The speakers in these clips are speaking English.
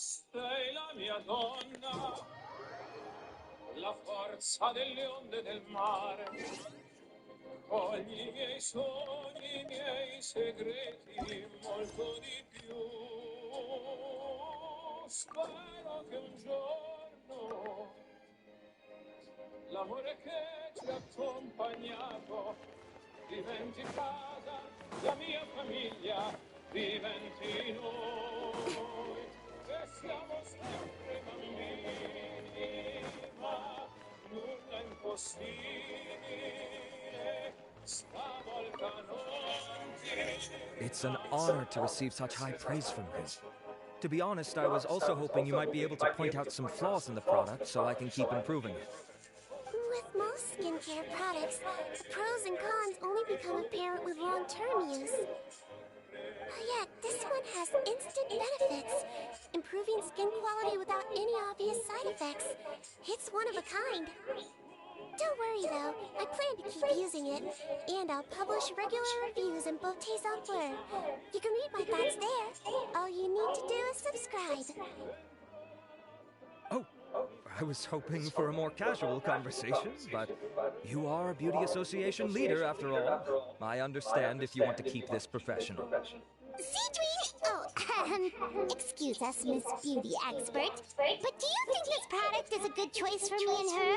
Sei la mia donna, la forza delle onde del mare. Cogli I miei sogni, I miei segreti, molto di più. Spero che un giorno l'amore che ci ha accompagnato diventi casa, la mia famiglia, diventi noi. E siamo sempre bambini, ma nulla è impossibile, stavolta non ti... It's an honor to receive such high praise from you. To be honest, I was also hoping you might be able to point out some flaws in the product so I can keep improving it. With most skincare products, the pros and cons only become apparent with long-term use. Yet, this one has instant benefits, improving skin quality without any obvious side effects. It's one of a kind. Don't worry though, I plan to keep using it, and I'll publish regular reviews in Beauté's Ampleur. You can read my thoughts there. All you need to do is subscribe. Oh, I was hoping for a more casual conversation, but you are a beauty association leader after all. I understand if you want to keep this professional. Sigewinne! Oh, excuse us, Miss Beauty Expert, but do you think this product is a good choice for me and her?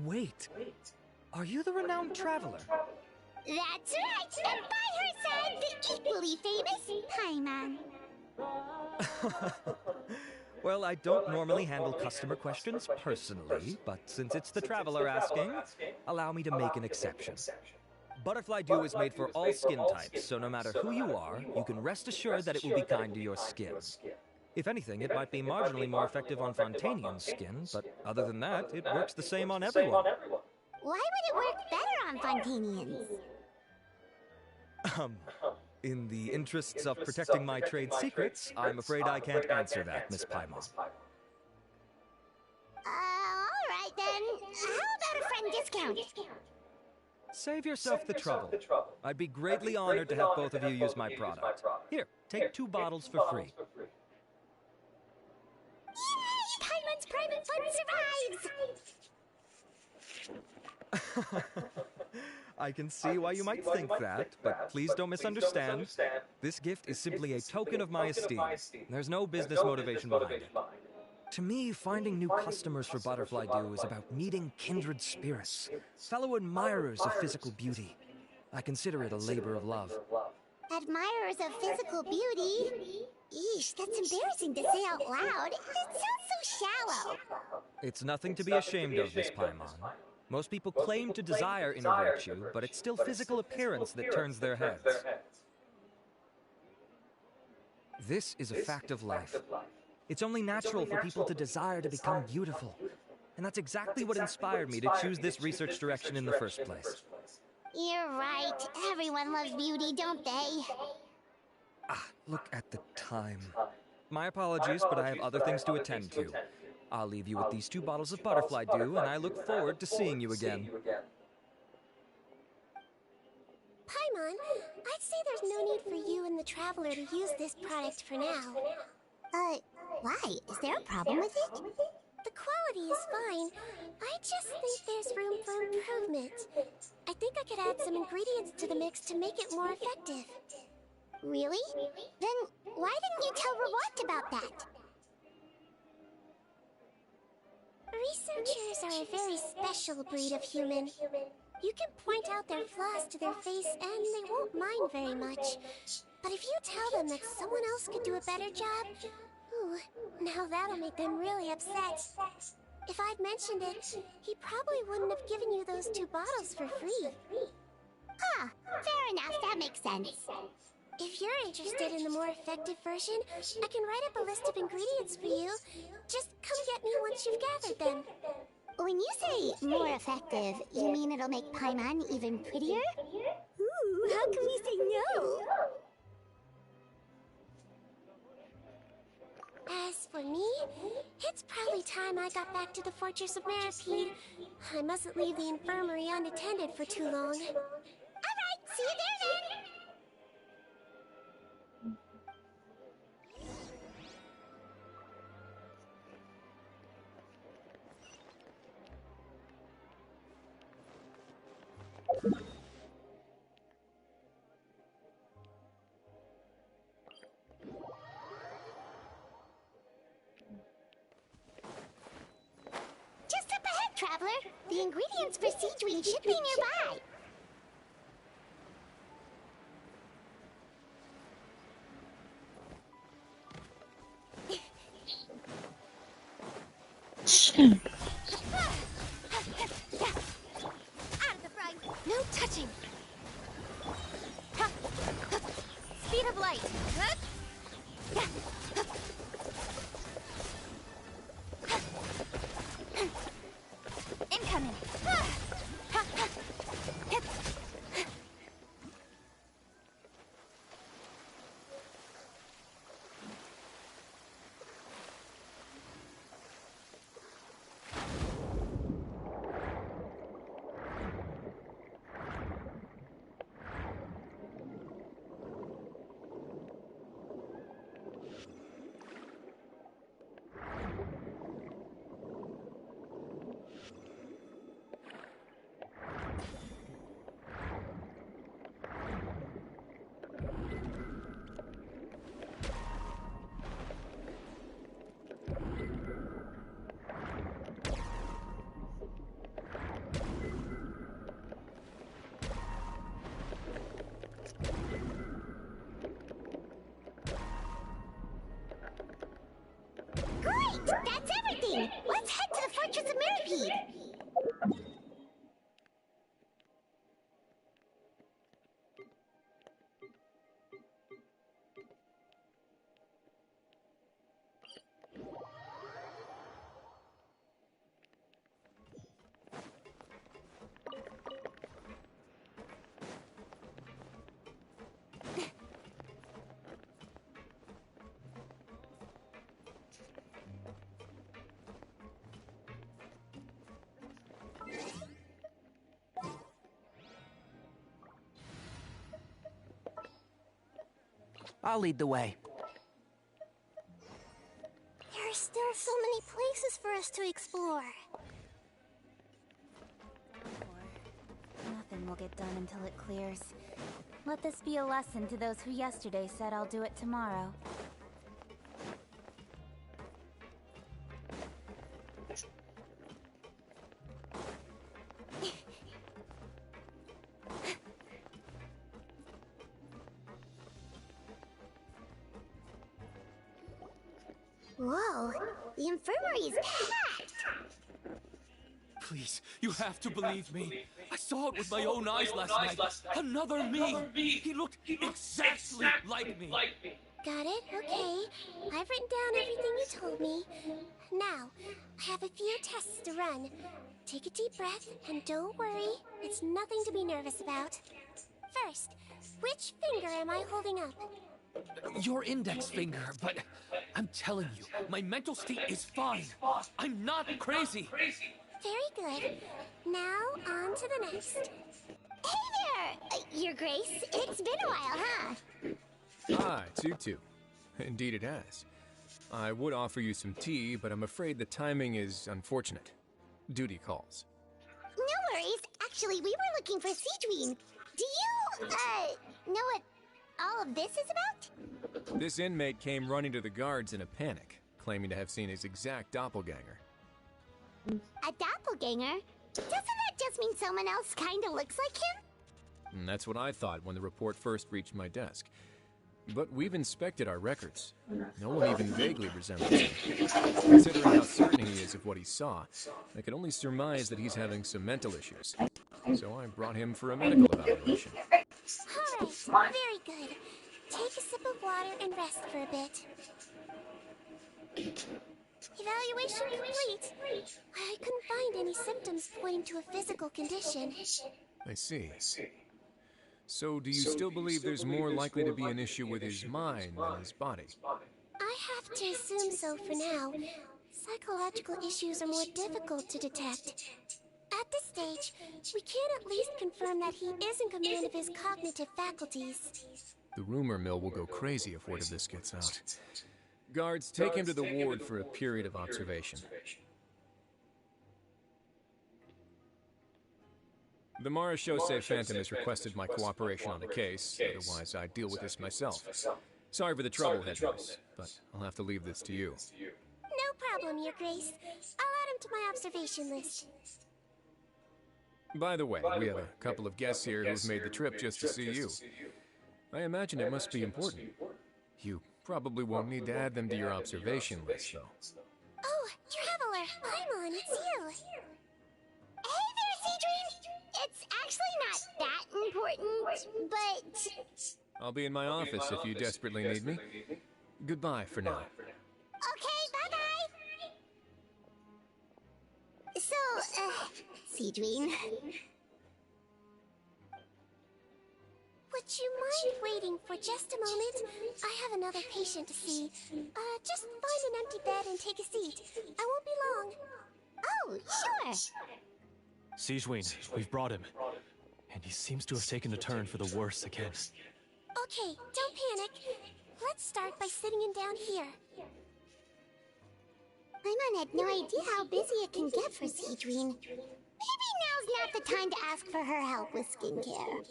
Wait, are you the renowned traveler? That's right! And by her side, the equally famous Paimon. Well, I don't normally handle customer questions personally, but since it's the traveler asking, allow me to make an exception. Butterfly Dew is made for all skin types, so no matter who you are, you can rest assured that it will be kind to your skin. If anything, it might be marginally more effective on Fontainian's skin, but other than that, it works the same on everyone. Why would it work better on Fontainians? In the interests of protecting my trade secrets, I'm afraid I can't answer that, Miss Paimon. Alright then. How about a friend discount? Save yourself the trouble. I'd be greatly honored to have both of you use my product. Here, take 2 bottles for free. Yay! Paimon's private fund survives! I can see why you might think that, but please don't misunderstand. This gift is simply a token of my esteem. There's no business motivation behind it. To me, finding new customers for Butterfly Dew is about meeting kindred spirits, fellow admirers of physical beauty. I consider it a labor of love. Admirers of physical beauty? Eesh, that's embarrassing to say out loud. It sounds so shallow. It's nothing to be ashamed of, Miss Paimon. Most people claim to desire inner virtue, but it's still physical appearance that turns their heads. This is a fact of life. It's only natural for people to desire to become beautiful. And that's exactly what inspired me to choose this research direction in the first place. You're right. Everyone loves beauty, don't they? Look at the time. My apologies, but I have other things to attend to. I'll leave you with these 2 bottles of Butterfly Dew, and I look forward to seeing you again. Paimon, I'd say there's no need for you and the Traveler to use this product for now. Why? Is there a problem with it? The quality is fine. I just think there's room for improvement. I think I could add some ingredients to the mix to make it more effective. Really? Then why didn't you tell Rawat about that? Researchers are a very special breed of human. You can point out their flaws to their face and they won't mind very much. But if you tell them that someone else could do a better job, ooh, now that'll make them really upset. If I'd mentioned it, he probably wouldn't have given you those 2 bottles for free. Fair enough, that makes sense. If you're interested in the more effective version, I can write up a list of ingredients for you. Just come get me once you've gathered them. When you say more effective, you mean it'll make Paimon even prettier? Ooh, how can we say no? As for me, it's probably time I got back to the Fortress of Maripede. I mustn't leave the infirmary unattended for too long. Alright, see you there then! Just up ahead, Traveler. The ingredients for Sigewinne should be nearby. Out of the front. No touching. Speed of light. Incoming. Great! That's everything! Let's head to the Fortress of Millipede! I'll lead the way. There are still so many places for us to explore. Nothing will get done until it clears. Let this be a lesson to those who yesterday said I'll do it tomorrow. Whoa, the infirmary is packed! Please, you have to believe me. I saw it with my own eyes last night. Another me. He looked exactly like me. Got it? Okay. I've written down everything you told me. Now, I have a few tests to run. Take a deep breath, and don't worry. It's nothing to be nervous about. First, which finger am I holding up? Your index finger, but I'm telling you, my mental state is fine. I'm not crazy. Very good. Now, on to the next. Hey there! Your Grace, it's been a while, huh? Ah, Tutu. Indeed it has. I would offer you some tea, but I'm afraid the timing is unfortunate. Duty calls. No worries. Actually, we were looking for Sigewinne. Do you, know what all of this is about? This inmate came running to the guards in a panic, claiming to have seen his exact doppelganger. A doppelganger? Doesn't that just mean someone else kinda looks like him? And that's what I thought when the report first reached my desk. But we've inspected our records. No one even vaguely resembles him. Considering how certain he is of what he saw, I could only surmise that he's having some mental issues. So I brought him for a medical evaluation. Alright, very good. Take a sip of water and rest for a bit. Evaluation complete. I couldn't find any symptoms pointing to a physical condition. I see. So do you still believe there's more likely to be an issue with his mind than his body? I have to assume so for now. Psychological issues are more difficult to detect. At this stage, we can at least confirm that he is in command of his cognitive faculties. The rumor mill will go crazy if word of this gets out. Guards, take him to the ward for a period of observation. The Marechaussee Phantom has requested my cooperation on a case, otherwise I'd deal with this myself. Sorry for the trouble, head nurse, but I'll have to leave this to you. No problem, Your Grace. I'll add him to my observation list. By the way, we have a couple of guests here who've made the trip just to see you. I imagine it must be important. You probably won't need to add them to your observation list, though. Oh, Traveler! Paimon, it's you! Hey there, Sigewinne! It's actually not that important, but... I'll be in my office if you desperately need me. Goodbye for now. Okay, bye-bye! So, Sigewinne... Would you mind waiting for just a moment? I have another patient to see. Just find an empty bed and take a seat. I won't be long. Oh, sure! Sigewinne, we've brought him. And he seems to have taken a turn for the worse again. Okay, don't panic. Let's start by sitting him down here. Paimon had no idea how busy it can get for Sigewinne. Maybe now's not the time to ask for her help with skincare.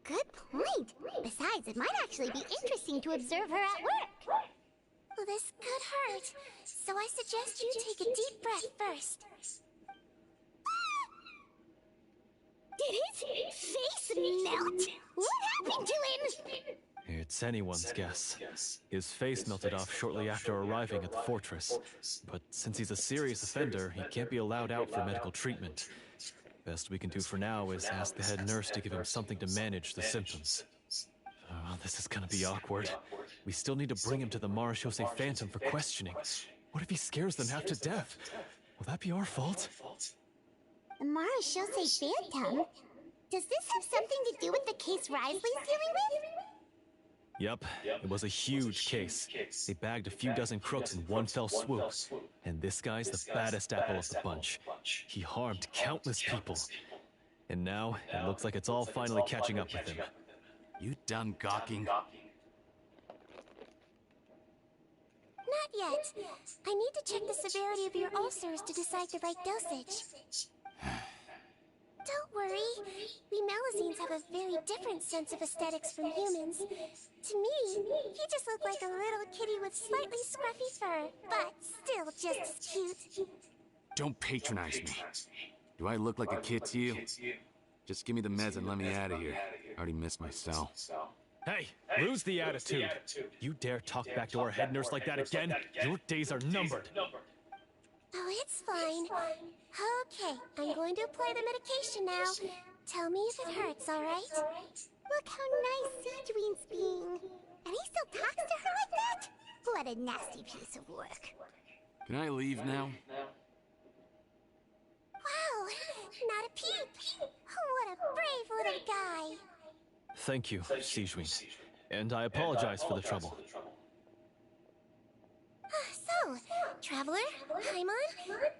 Good point. Besides, it might actually be interesting to observe her at work. Well, this could hurt, so I suggest you take a deep breath first. Did his face melt? What happened to him? It's anyone's guess. His face melted off shortly after arriving at the fortress. But since he's a serious offender, he can't be allowed out for medical treatment. Best we can do for now is ask the head nurse to give him something to manage the symptoms. Oh, this is gonna be awkward. We still need to bring him to the Marechaussee Phantom for questioning. What if he scares them half to death? Will that be our fault? The Marechaussee Phantom? Does this have something to do with the case Risley's dealing with? Yep, it was a huge case. They bagged a few dozen crooks in one fell swoop. And this guy's the baddest apple of the bunch. He harmed countless people. And now, it looks like it's all finally catching up with him. You done gawking? Not yet. I need to check the severity of your ulcers to decide the right dosage. Don't worry. We Melusines have a very different sense of aesthetics from humans. To me, he just looked like a little kitty with slightly scruffy fur, but still just as cute. Don't patronize me. Do I look like a kid to you? Just give me the meds and let me out of here. I already missed my cell. Hey, lose the attitude. You dare talk back to our head nurse like that again? Your days are numbered. Oh, it's fine. Okay, I'm going to apply the medication now. Tell me if it hurts, all right? Look how nice Sigewinne's being. And he still talks to her like that? What a nasty piece of work. Can I leave now? Wow, not a peep. What a brave little guy. Thank you, Sigewinne. And I apologize for the trouble. So, Traveler, Paimon,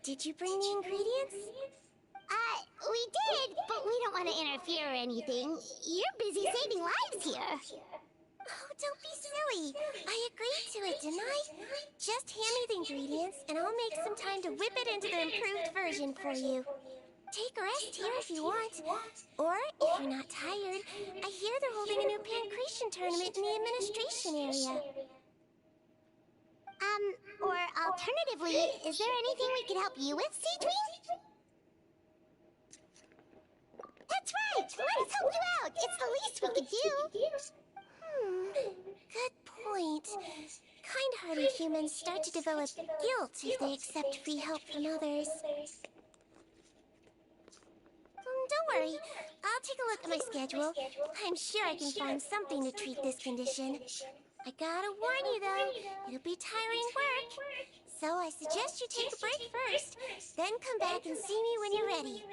did you bring the ingredients? We did, but we don't want to interfere or anything. You're busy saving lives here. Oh, don't be silly. I agreed to it, didn't I? Just hand me the ingredients, and I'll make some time to whip it into the improved version for you. Take a rest here if you want. Or, if you're not tired, I hear they're holding a new pancreation tournament in the administration area. Or alternatively, is there anything we could help you with, Sigewinne? That's right! Let us help you out! It's the least we could do! Good point. Kind-hearted humans start to develop guilt if they accept free help from others. Don't worry. I'll take a look at my schedule. I'm sure I can find something to treat this condition. I gotta warn you, though, it'll be tiring work. So I suggest you take a break first, then come back and see me when you're ready.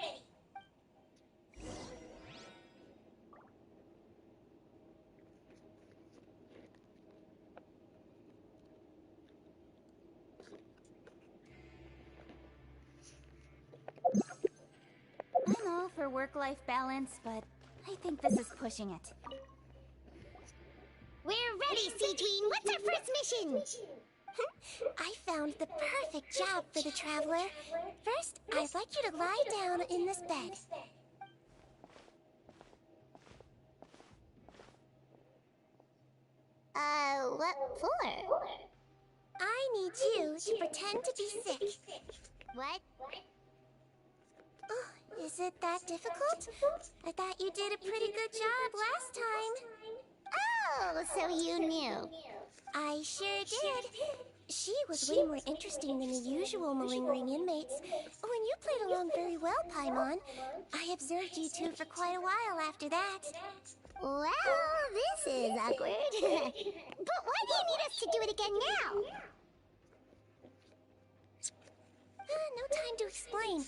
I'm all for work-life balance, but I think this is pushing it. We're ready, Sigewinne. What's our first mission? I found the perfect job for the traveler. First, I'd like you to lie down in this bed. What for? I need you to pretend to be sick. What? Oh, is it that difficult? I thought you did a pretty good job last time. Oh, so you knew. I sure did. She was way more interesting than the usual malingering inmates. When you played along very well, Paimon. I observed you two for quite a while after that. Well, this is awkward. But why do you need us to do it again now? No time to explain.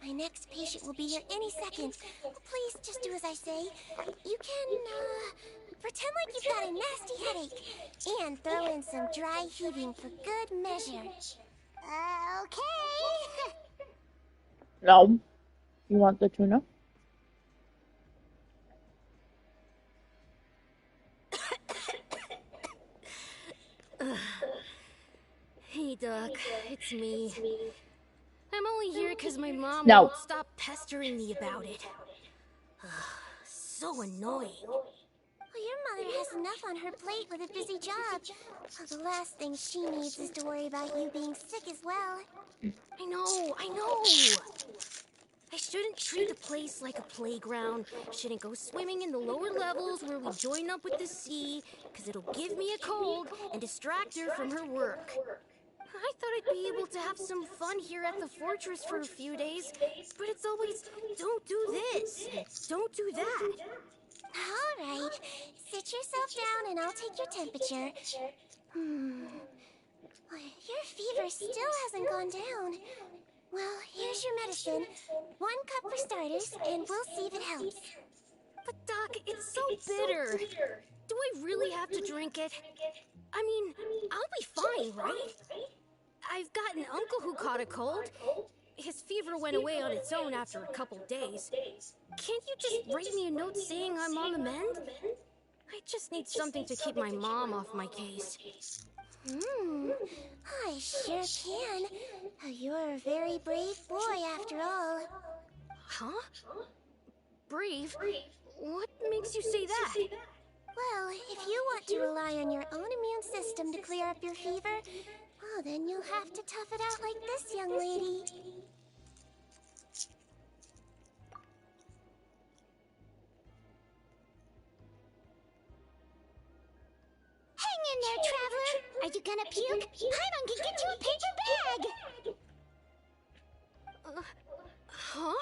My next patient will be here any second. Please just do as I say. You can, pretend like you've got a nasty headache. And throw in some dry heaving for good measure. Okay. No. You want the tuna? Hey, Doc. It's me. I'm only here because my mom No. won't stop pestering me about it. So annoying. Well, your mother has enough on her plate with a busy job. The last thing she needs is to worry about you being sick as well. I know. I shouldn't treat the place like a playground. Shouldn't go swimming in the lower levels where we join up with the sea, because it'll give me a cold and distract her from her work. I thought I'd be able to have some fun here at the fortress for a few days, but it's always, don't do this, and don't do that. All right. Sit yourself down and I'll take your temperature. Your fever still hasn't gone down. Well, here's your medicine. 1 cup for starters, and we'll see if it helps. But Doc, it's so bitter. Do I really have to drink it? I mean, I'll be fine, right? I've got an uncle who caught a cold. His fever went away on its own after a couple days. Can't you just write me a note saying I'm on the mend? I just need something to keep my mom off my case. I sure can. You're a very brave boy after all. Huh? Brave? What makes you say that? Well, if you want to rely on your own immune system to clear up your fever, well, then you'll have to tough it out like this young lady. Hang in there, traveler! Are you gonna puke? Paimon can get you a paper bag! Huh?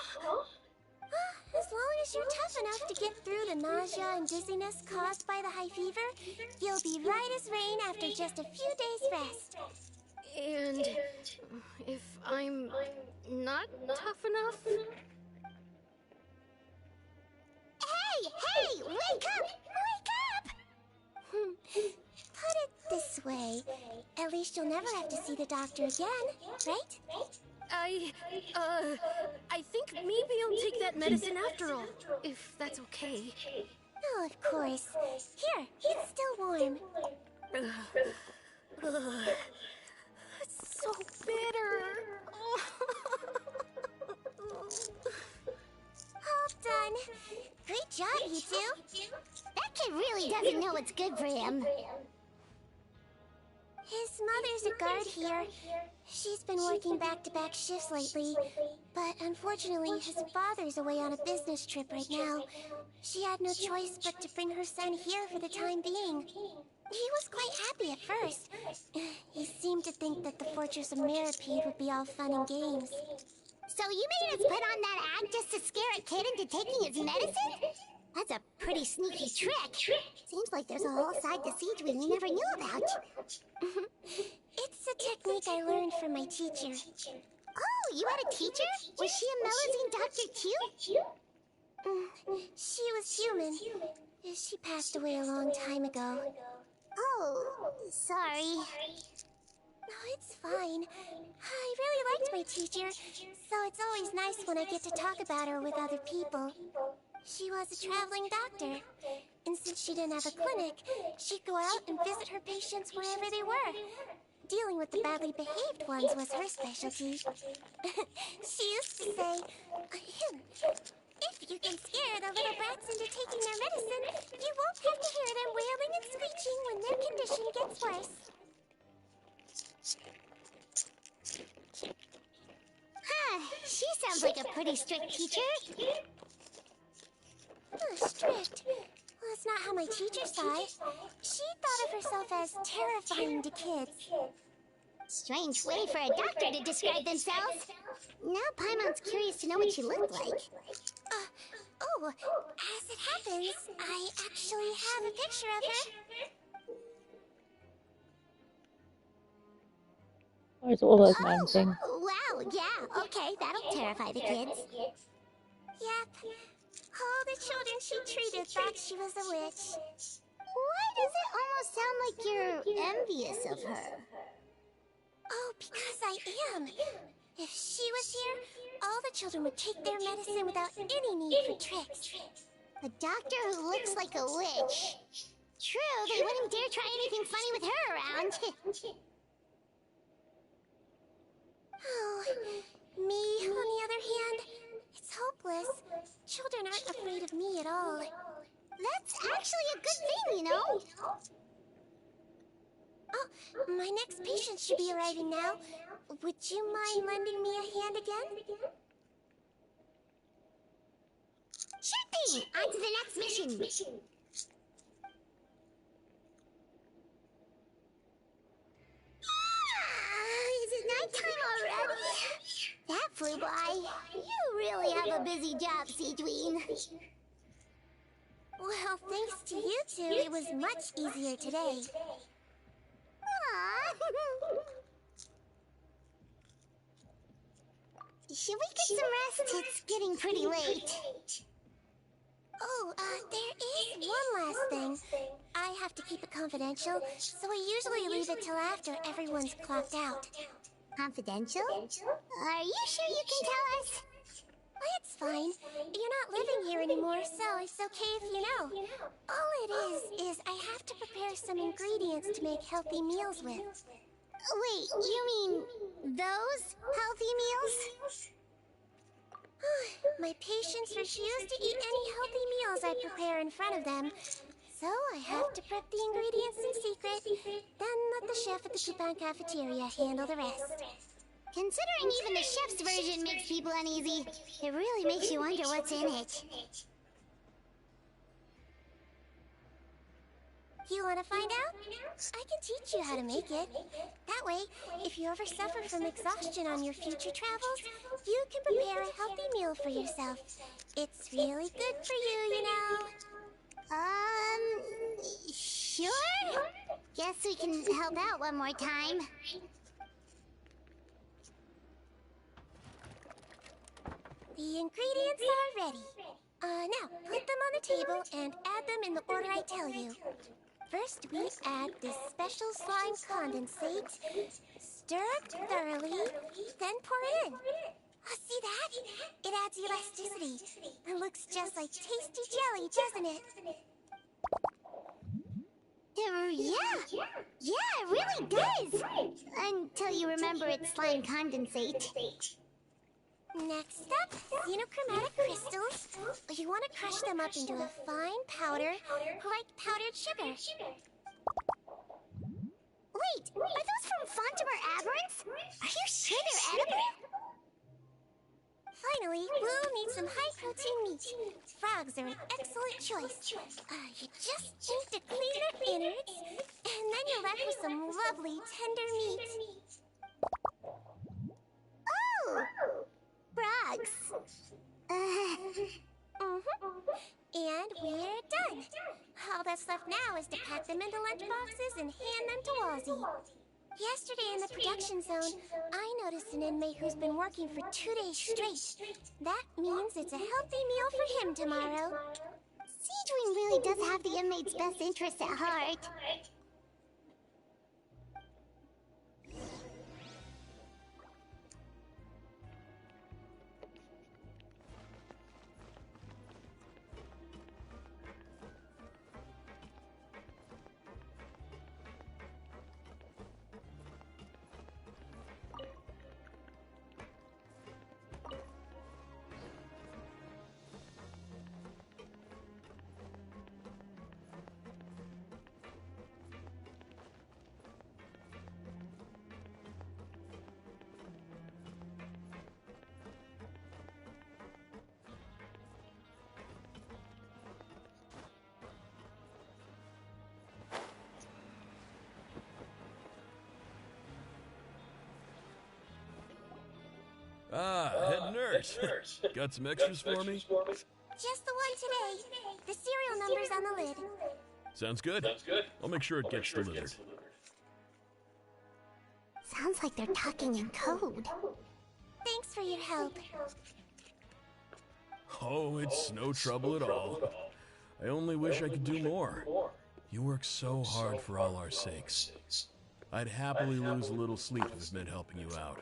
As long as you're tough enough to get through the nausea and dizziness caused by the high fever, you'll be right as rain after just a few days' rest. And if I'm not tough enough? Hey! Wake up! Wake up! Put it this way. At least you'll never have to see the doctor again, right? I think maybe I'll take that medicine after all, if that's okay. Oh, of course. Here, it's still warm. It's so bitter. All done. Great job, you two. That kid really doesn't know what's good for him. His mother's a guard here. She's been working back-to-back shifts lately, but unfortunately his father's away on a business trip right now. She had no choice but to bring her son here for the time being. He was quite happy at first. He seemed to think that the Fortress of Meripede would be all fun and games. So you made us put on that act just to scare a kid into taking his medicine? That's a pretty sneaky trick. Seems like there's a whole side to Sigewinne we never knew about. It's a technique I learned from my teacher. Oh, you had a teacher? Was she a Melazine doctor too? She was human. She passed away a long time ago. Oh, sorry. No, it's fine. I really liked my teacher, so it's always nice when I get to talk about her with other people. She was a traveling doctor, and since she didn't have a clinic, she'd go out and visit her patients wherever they were. Dealing with the badly behaved ones was her specialty. She used to say, if you can scare the little brats into taking their medicine, you won't have to hear them wailing and screeching when their condition gets worse. She sounds like a pretty strict teacher. Strict? Well, that's not how my teacher saw it. She thought of herself as terrifying to kids. Strange way for a doctor to describe themselves. Now Paimon's curious to know what she looked like. As it happens, I actually have a picture of her. Where's all those man things? Wow, yeah, okay, that'll terrify the kids. Yep. All the children she treated thought she was a witch. Why does it almost sound like you're envious of her? Oh, because I am. If she was here, all the children would take their medicine without any need for tricks. A doctor who looks like a witch. True, they wouldn't dare try anything funny with her around. Oh, me, on the other hand, it's hopeless. Children aren't afraid of me at all. That's actually a good thing, you know? Oh, my next patient should be arriving now. Would you mind lending me a hand again? Sure thing! On to the next mission. Is it nighttime already? That flew by. You really have a busy job, Sigewinne. Well, thanks to you two, it was much easier today. Should we get some rest? It's getting pretty late. Oh, there is one last thing. I have to keep it confidential, so I usually leave it till after everyone's clocked out. Confidential? Are you sure you can tell us? It's fine. You're not living here anymore, so it's okay if you know. All it is I have to prepare some ingredients to make healthy meals with. Wait, you mean those healthy meals? My patients refuse to eat any healthy meals I prepare in front of them, so I have to prep the ingredients in secret, then let the chef at the coupon cafeteria handle the rest. Considering even the chef's version makes people uneasy, it really makes you wonder what's in it. You want to find out? I can teach you how to make it. That way, if you ever suffer from exhaustion on your future travels, you can prepare a healthy meal for yourself. It's really good for you, you know. Sure? Guess we can help out one more time. The ingredients are ready. Now, put them on the table and add them in the order I tell you. First, we add this special slime condensate, stir it thoroughly, then pour it in. See that? It adds elasticity. It looks just like tasty jelly, doesn't it? Yeah, it really does. Until you remember it's slime condensate. Next up, xenochromatic crystals. You want to crush them up into a fine powder, like powdered sugar. Wait, are those from Fontimer Aberrants? Are you sure they're edible? Finally, we'll need some high-protein meat. Frogs are an excellent choice. You just need to clean their innards, and then you're left with some lovely, tender meat. Oh! Frogs. And we're done. All that's left now is to pack them into lunchboxes and hand them to Wazzy. Yesterday in the production zone, I noticed an inmate who's been working for 2 days straight. That means it's a healthy meal for him tomorrow. Sigewinne really does have the inmate's best interests at heart. nurse. Got some extras for me? Just the one today. The serial number's on the lid. Sounds good. I'll make sure it gets delivered. Sounds like they're talking in code. Thanks for your help. Oh, it's no trouble at all. I only wish I could do more. You work so hard for all our sakes. I'd happily lose a little sleep if it meant helping you out.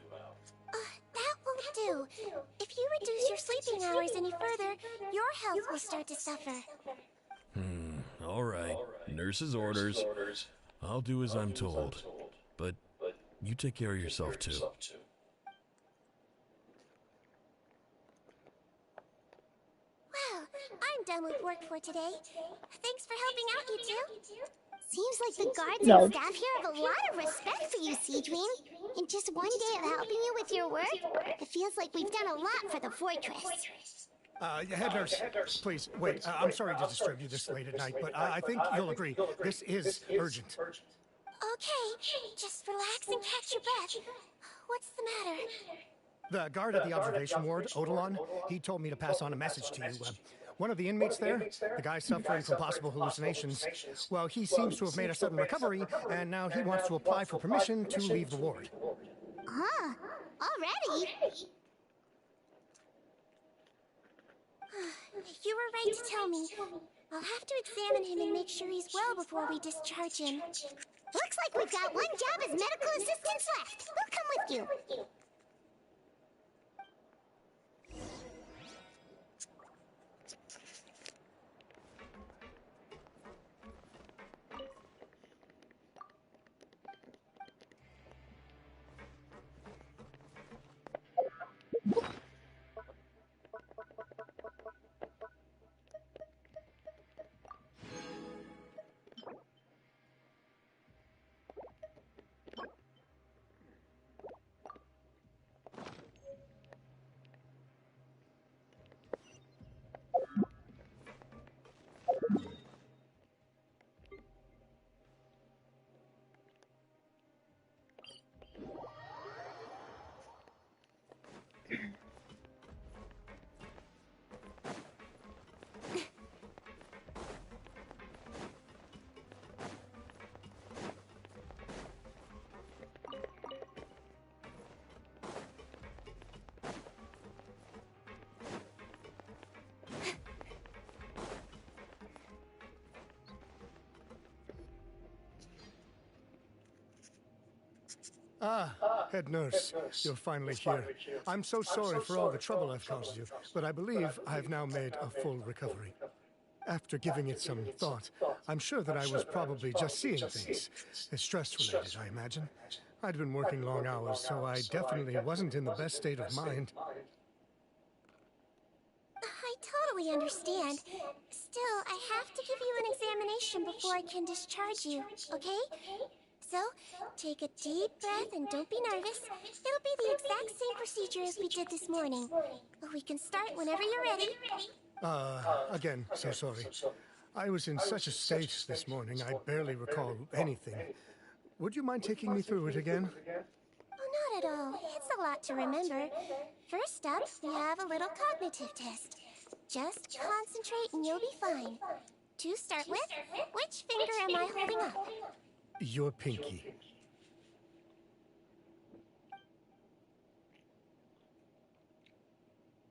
That won't do. If you reduce your sleeping hours any further, your health will start to suffer. All right. Nurse's orders. I'll do as I'm told. But you take care of yourself, too. Well, I'm done with work for today. Thanks for helping out, you two. Seems like the guards and staff here have a lot of respect for you, Sigewinne. In just one day of helping you with your work, it feels like we've done a lot for the fortress. Head nurse, please, wait. I'm sorry to disturb you this late at night, but I think you'll agree. This is urgent. Okay, just relax and catch your breath. What's the matter? The guard at the observation ward, Odilon, he told me to pass on a message to you. One of the inmates there, the guy suffering from possible hallucinations, well, he seems to have made a sudden recovery, and now he wants to apply for permission to leave the ward. Huh? Already? You were right to tell me. I'll have to examine him and make sure he's well before we discharge him. Looks like we've got one job as medical assistants left. We'll come with you. Head nurse, you're finally here. I'm so sorry for all the trouble I've caused you, but I believe I've now made a full recovery. After giving it some thought, I'm sure that I was probably just seeing things. Stress-related, I imagine. I'd been working long hours, so I definitely wasn't in the best state of mind. I totally understand. Still, I have to give you an examination before I can discharge you, okay? So, take a deep breath and don't be nervous. It'll be the exact same procedure as we did this morning. We can start whenever you're ready. Again, so sorry. I was in such a state this morning, I barely recall anything. Would you mind taking me through it again? Oh, not at all. It's a lot to remember. First up, we have a little cognitive test. Just concentrate and you'll be fine. To start with, which finger am I holding up? Your pinky.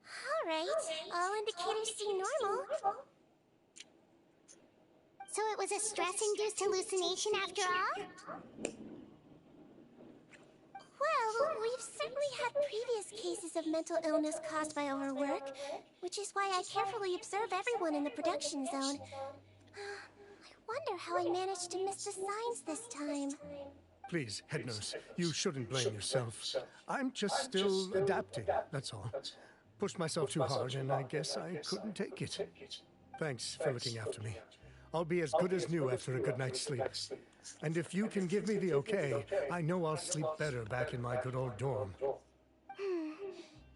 All right. All indicators seem normal. So it was a stress-induced hallucination after all? Well, we've certainly had previous cases of mental illness caused by overwork, which is why I carefully observe everyone in the production zone. I wonder how I managed to miss the signs this time. Please, head nurse, you shouldn't blame yourself. I'm just still adapting, that's all. Pushed myself too hard, and I guess I couldn't take it. Thanks for looking after me. I'll be as good as new after a good night's sleep. And if you can give me the okay, I know I'll sleep better back in my good old dorm.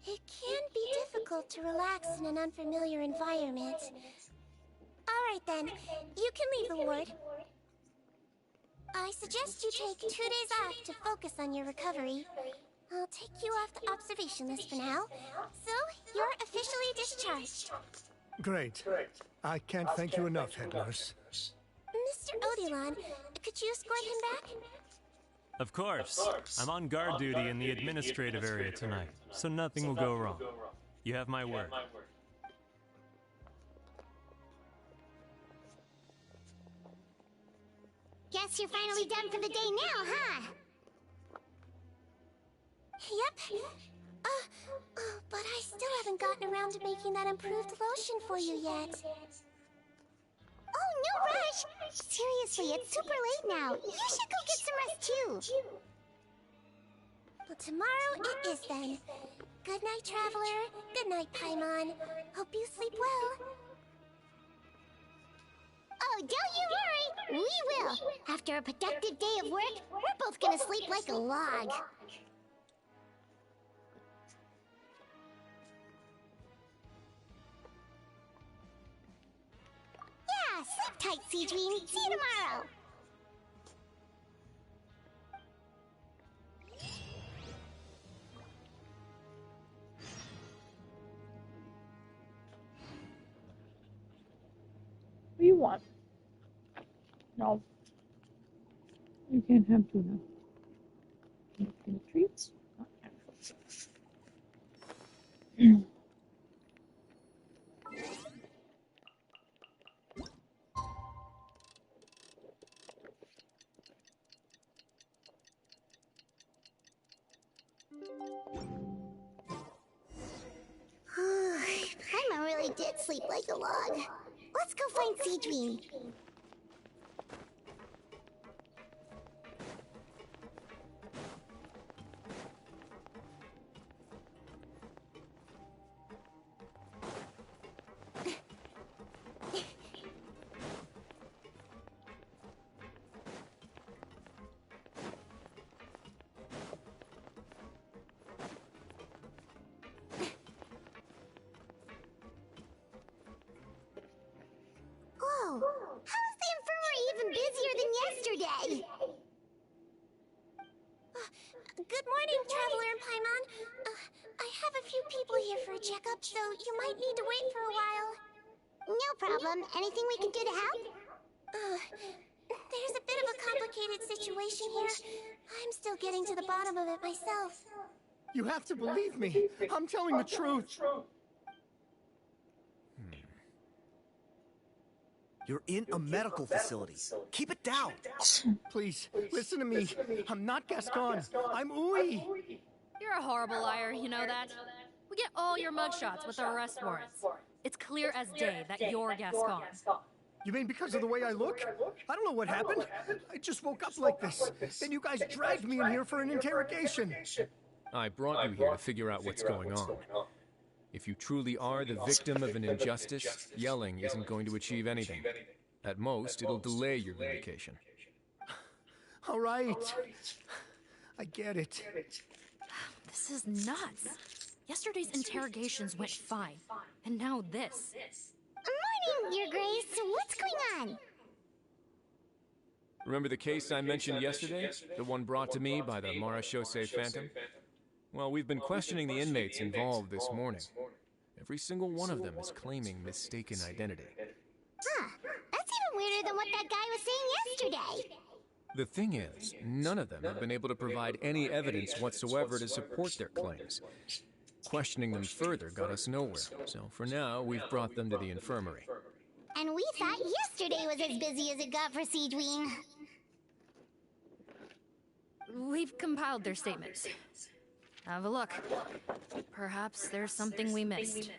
It can be difficult to relax in an unfamiliar environment. All right then, you can leave the ward. I suggest you take 2 days off to focus on your recovery. I'll take you off the observation list for now, so discharged. Great. I can't thank you enough, head nurse. Mr. Odilon, could you escort him back? Of course. I'm on guard duty in the administrative area tonight, so nothing will go wrong. You have my word. Guess you're finally done for the day now, huh? Yep. But I still haven't gotten around to making that improved lotion for you yet. Oh, no rush! Seriously, it's super late now. You should go get some rest, too. Well, tomorrow it is then. Good night, Traveler. Good night, Paimon. Hope you sleep well. Oh, don't you worry! We will! After a productive day of work, we're both gonna sleep like a log. Yeah, sleep tight, Sigewinne. See you tomorrow! What do you want? No. You can't have tuna. Tuna treats? Not actual. Paimon really did sleep like a log. Let's go find Sigewinne. Whoa! How is the infirmary even busier than yesterday? Good morning, Traveler and Paimon. I have a few people here for a checkup, so you might need to wait for a while. No problem. Anything we can do to help? There's a bit of a complicated situation here. I'm still getting to the bottom of it myself. You have to believe me. I'm telling the truth. You're in a medical facility. Keep it down. Please, listen to me. I'm not Gascon. I'm Uy. You're a horrible liar, you know that? We get all your mugshots with our arrest warrants. It's clear as day that you're Gascon. You mean because of the way I look? I don't know what happened. I just woke up like this. Then you guys dragged me in here for an interrogation. I brought you here to figure out what's going on. If you truly are the victim of an injustice, yelling isn't going to achieve anything. At most, it'll delay your vindication. All right. I get it. This is nuts. Yesterday's interrogations went fine, and now this. Morning, Your Grace. What's going on? Remember the case I mentioned yesterday? The one brought to me by the Marechaussee Phantom? Well, we've been questioning the inmates involved this morning. Every single one of them is claiming mistaken identity. Huh. That's even weirder than what that guy was saying yesterday. The thing is, none of them have been able to provide any evidence whatsoever to support their claims. Questioning them further got us nowhere, so for now, we've brought them to the infirmary. And we thought yesterday was as busy as it got for Sigewinne. We've compiled their statements. Have a look. Perhaps there's something we missed.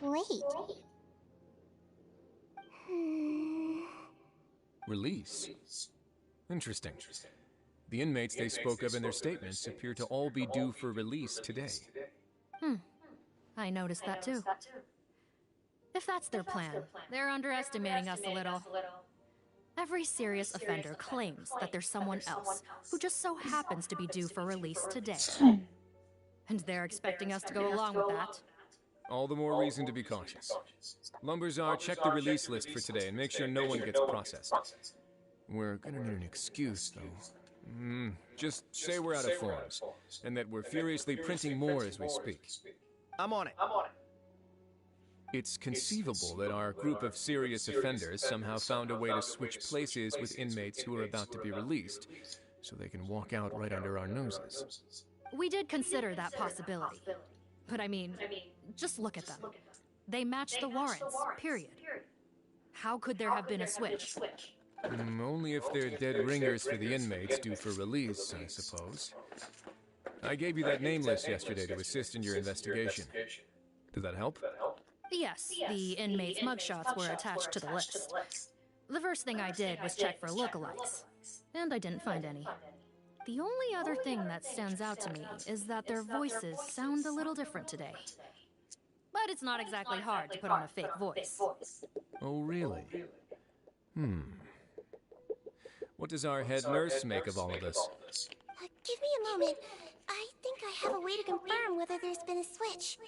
Wait. Release? Interesting. The inmates they spoke of in their statements appear to all be due for release today. I noticed that too. If that's their plan, they're underestimating us a little. Every serious offender claims that there's someone else who just so happens to be due for release today. And they're expecting us to go along with that. All the more reason to be cautious. Lumberzar, check the release list for today and make sure no one gets processed. We're gonna need an excuse, though. Just say we're out of forms, and that we're furiously printing more as we speak. I'm on it. It's conceivable that our group of serious offenders somehow found a way to switch places with inmates who are about to be released, so they can walk out right under our noses. We did consider that possibility. But I mean, just look at them. They match the warrants, period. How could there have been a switch? Only if they're dead ringers for the inmates due for release, I suppose. I gave you that name list yesterday to assist in your investigation. Does that help? Yes, the inmates' mugshots were attached to the list. The first thing I did was check for lookalikes, and I didn't find any. The only other thing that stands out to me is that their voices sound a little different today. But it's not exactly hard to put on a fake voice. Oh, really? What does our head nurse make of all of this? Give me a moment. I think I have a way to confirm whether there's been a switch.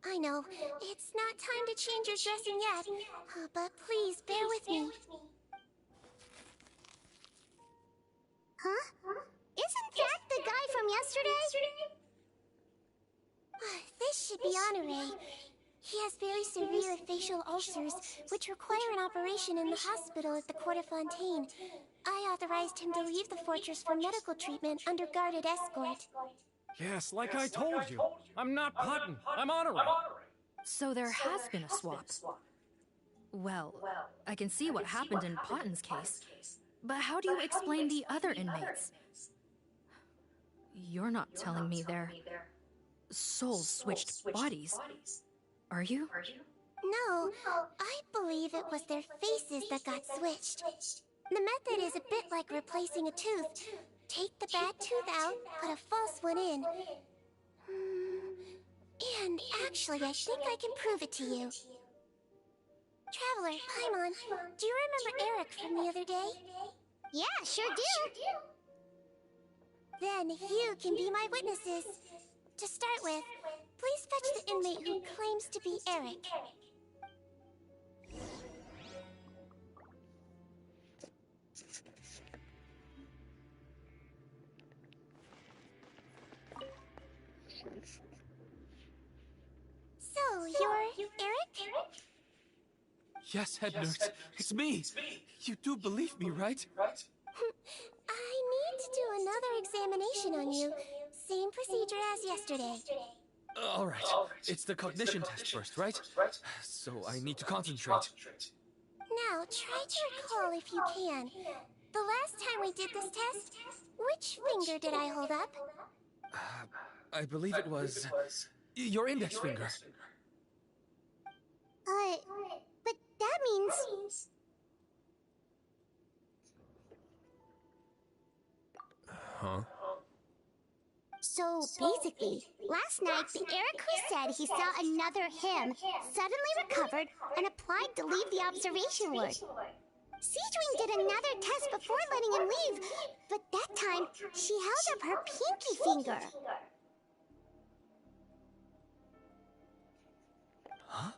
I know, it's not time to change your dressing yet, but please bear with me. Huh? Isn't that the guy from yesterday? This should be Honore. He has very severe facial ulcers, which require an operation in the hospital at the Court of Fontaine. I authorized him to leave the fortress for medical treatment under guarded escort. Yes, like I told you. I'm not Putton. I'm Honore. So there has been a swap. Well, I can see what happened in Putton's case. But how do you explain the other inmates? You're not telling me their souls switched bodies, are you? No, I believe it was their faces that got switched. The method is a bit like replacing a tooth. Take the bad tooth out, put a false one in. And actually, I think I can prove it to you. Traveler, Paimon, do you remember Eric from the other day? Yeah, sure do. Then you can be my witnesses. To start with, please fetch the inmate who claims to be Eric. So, you're Eric? Yes, head nurse. It's me. You do believe me, right? I need to do another examination on you. Same procedure as yesterday. All right. It's the cognition test first, right? So I need to concentrate. Now, try to recall if you can. The last time we did this test, which finger did I hold up? I believe it was your index finger. But that means... Huh? So, basically, last night, the Eric who said he saw another him suddenly recovered and applied to leave the observation ward. Sigewinne did another test before letting him leave, but that time, she held up her pinky finger. Huh?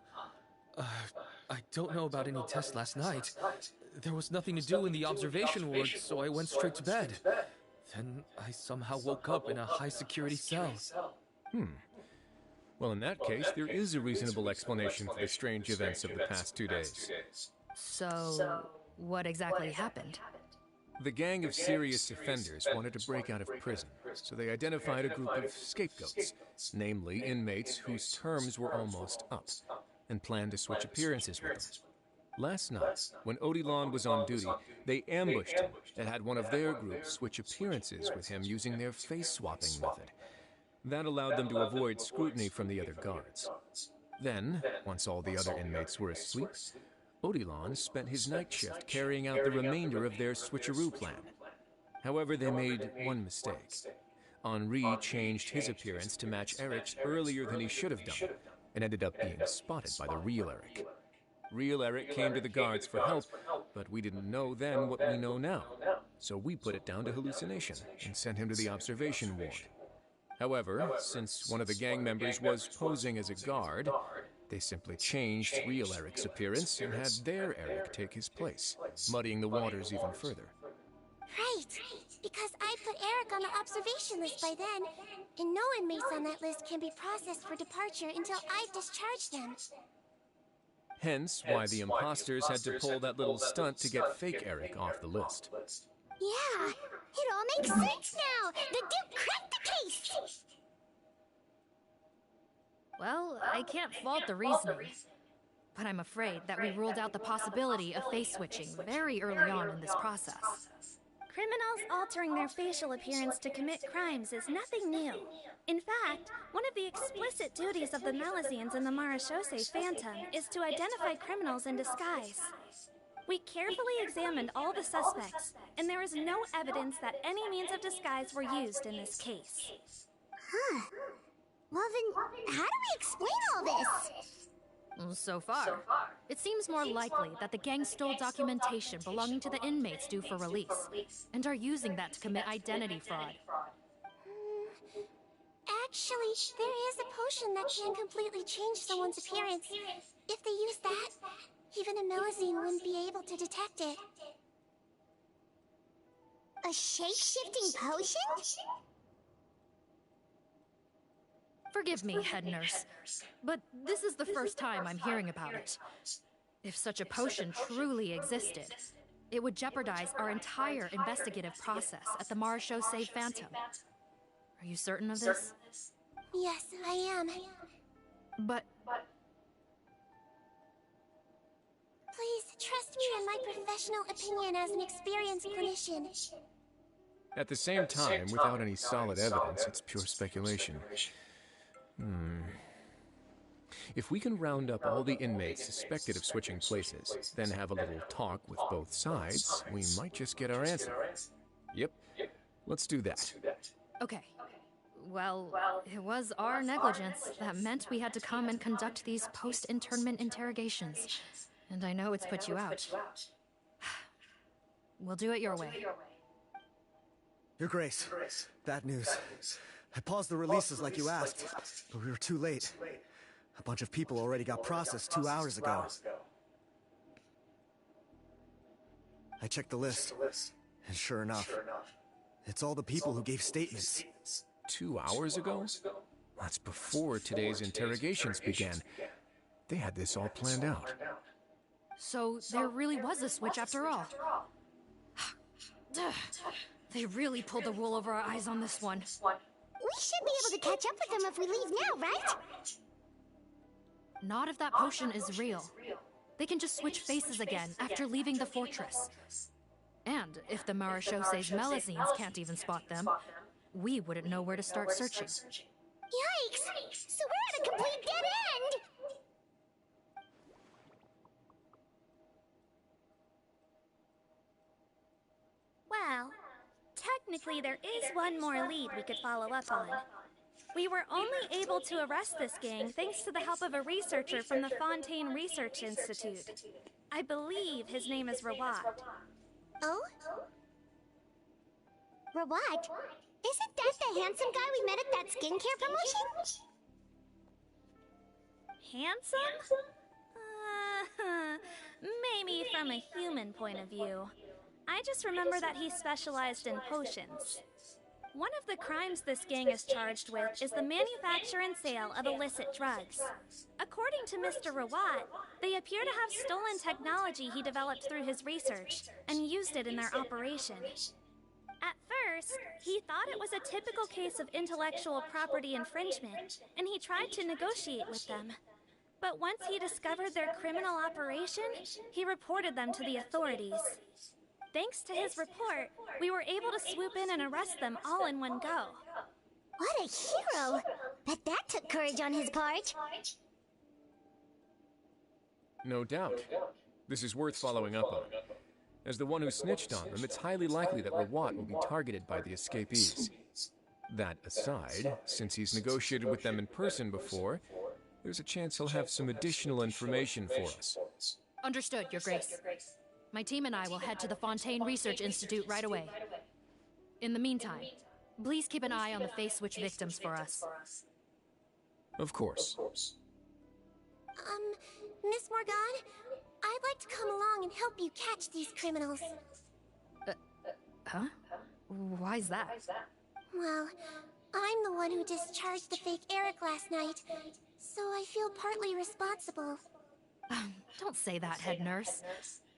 I don't know about any test last night. There was nothing to do in the observation ward, so I went straight to bed. Then I somehow woke up in a high-security cell. Well, in that case, there is a reasonable explanation for the strange events of the past 2 days. So, what exactly happened? The gang of serious offenders wanted to break out of prison, so they identified a group of scapegoats, namely inmates whose terms were almost up, and planned to switch appearances with them. Last night, when Odilon was on duty, they ambushed him and had one of their groups switch appearances with him using their face-swapping method. That allowed them to avoid scrutiny from the other guards. Then, once all the other inmates were asleep, Odilon spent his night shift carrying out the remainder of their switcheroo plan. However, they made one mistake. Henri changed his appearance to match Eric's earlier than he should have done, and ended up being spotted by the real Eric. Real Eric came to the guards for help, but we didn't know then what we know now, so we put it down to hallucination and sent him to the observation ward. However, since one of the gang members was posing as a guard, they simply changed real Eric's appearance and had their Eric take his place, muddying the waters even further. Right, because I put Eric on the observation list by then, and no inmates on that list can be processed for departure until I've discharged them. Hence why the imposters had to pull that little stunt to get fake Eric off the list. Yeah, it all makes sense now! The Duke cracked the case! Well, I can't fault the reasoning. But I'm afraid that we ruled out the possibility of face switching very early on in this process. Criminals altering their facial appearance to commit crimes is nothing new. In fact, one of the explicit duties of the Malazines in the Marechaussee Phantom is to identify criminals in disguise. We carefully examined all the suspects, and there is no evidence that any means of disguise were used in this case. Huh. Well then, how do we explain all this? So far, it seems more likely that the gang stole documentation belonging to the inmates due for release, and are using that to commit identity fraud. Actually, there is a potion that can completely change someone's appearance. If they use that, even a Melazine wouldn't be able to detect it. A shape-shifting potion? Forgive me, head nurse, but this is the first time I'm hearing about it. If such a potion truly existed, it would jeopardize our entire investigative process at the Marechaussee Phantom. Are you certain of this? Yes, I am. But... Please, trust me in my professional opinion as an experienced clinician. At the same time, without any solid evidence, it's pure speculation. If we can round up all the inmates suspected of switching places, then have a little talk with both sides, we might just get our answer. Yep, let's do that. Okay. Well, it was our negligence that meant we had to come and conduct these post-internment interrogations. And I know it's put you out. We'll do it your way. Your Grace, bad news. I paused the releases like you asked, but we were too late. A bunch of people already got processed 2 hours ago. I checked the list, and sure enough, it's all the people who gave statements. 2 hours ago? That's before today's interrogations began. They had this all planned out. So there really was a switch after all. They really pulled the wool over our eyes on this one. We should be able to catch up with them if we leave now, right? Not if that potion is real. They can just switch faces again after leaving the fortress. And if the Marechaussee's Melazines can't even spot them, we wouldn't know where to start searching. Yikes! So we're at a complete dead end! Well, technically there is one more lead we could follow up on. We were only able to arrest this gang thanks to the help of a researcher from the Fontaine Research Institute. I believe his name is Rawat. Oh? Rawat? Isn't that the handsome guy we met at that skincare promotion? Handsome? Maybe from a human point of view. I just remember that he specialized in potions. One of the crimes this gang is charged with is the manufacture and sale of illicit drugs. According to Mr. Rawat, they appear to have stolen technology he developed through his research and used it in their operation. At first, he thought it was a typical case of intellectual property infringement, and he tried to negotiate with them. But once he discovered their criminal operation, he reported them to the authorities. Thanks to his report, we were able to swoop in and arrest them all in one go. What a hero! Bet that took courage on his part. No doubt. This is worth following up on. As the one who snitched on them, it's highly likely that Rawat will be targeted by the escapees. That aside, since he's negotiated with them in person before, there's a chance he'll have some additional information for us. Understood, Your Grace. My team and I will head to the Fontaine Research Institute right away. In the meantime, please keep an eye on the face switch victims for us. Of course. Miss Morgan, I'd like to come along and help you catch these criminals. Huh? Why's that? Well, I'm the one who discharged the fake Eric last night, so I feel partly responsible. Don't say that, head nurse.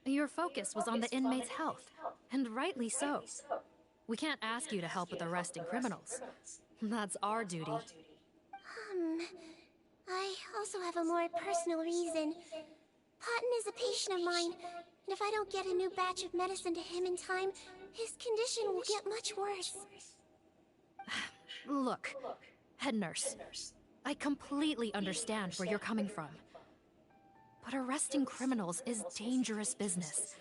Your focus was on the inmate's health, and rightly so. We can't ask you to help with arresting criminals. That's our duty. I also have a more personal reason. Cotton is a patient of mine, and if I don't get a new batch of medicine to him in time, his condition will get much worse. Look, head nurse, I completely understand where you're coming from. But arresting criminals is dangerous business.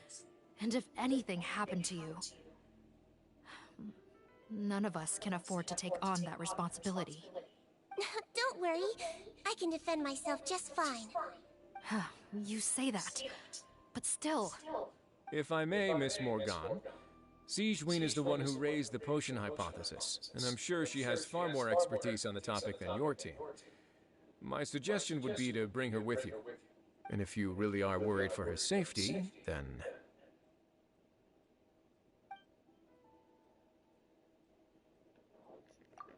And if anything happened to you, none of us can afford to take on that responsibility. Don't worry, I can defend myself just fine. You say that, but still. If I may, Miss Morgan, Sigewinne is the one who raised the potion hypothesis, and I'm sure she has far more expertise on the topic than your team. My suggestion would be to bring her with you. And if you really are worried for her safety, then...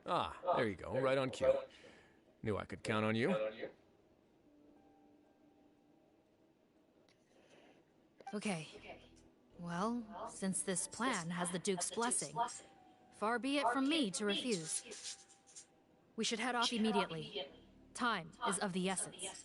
Ah, there you go, right on cue. Knew I could count on you. Okay. Well, since this plan has the Duke's blessing, far be it from me to refuse. We should head off immediately. Time is of the essence.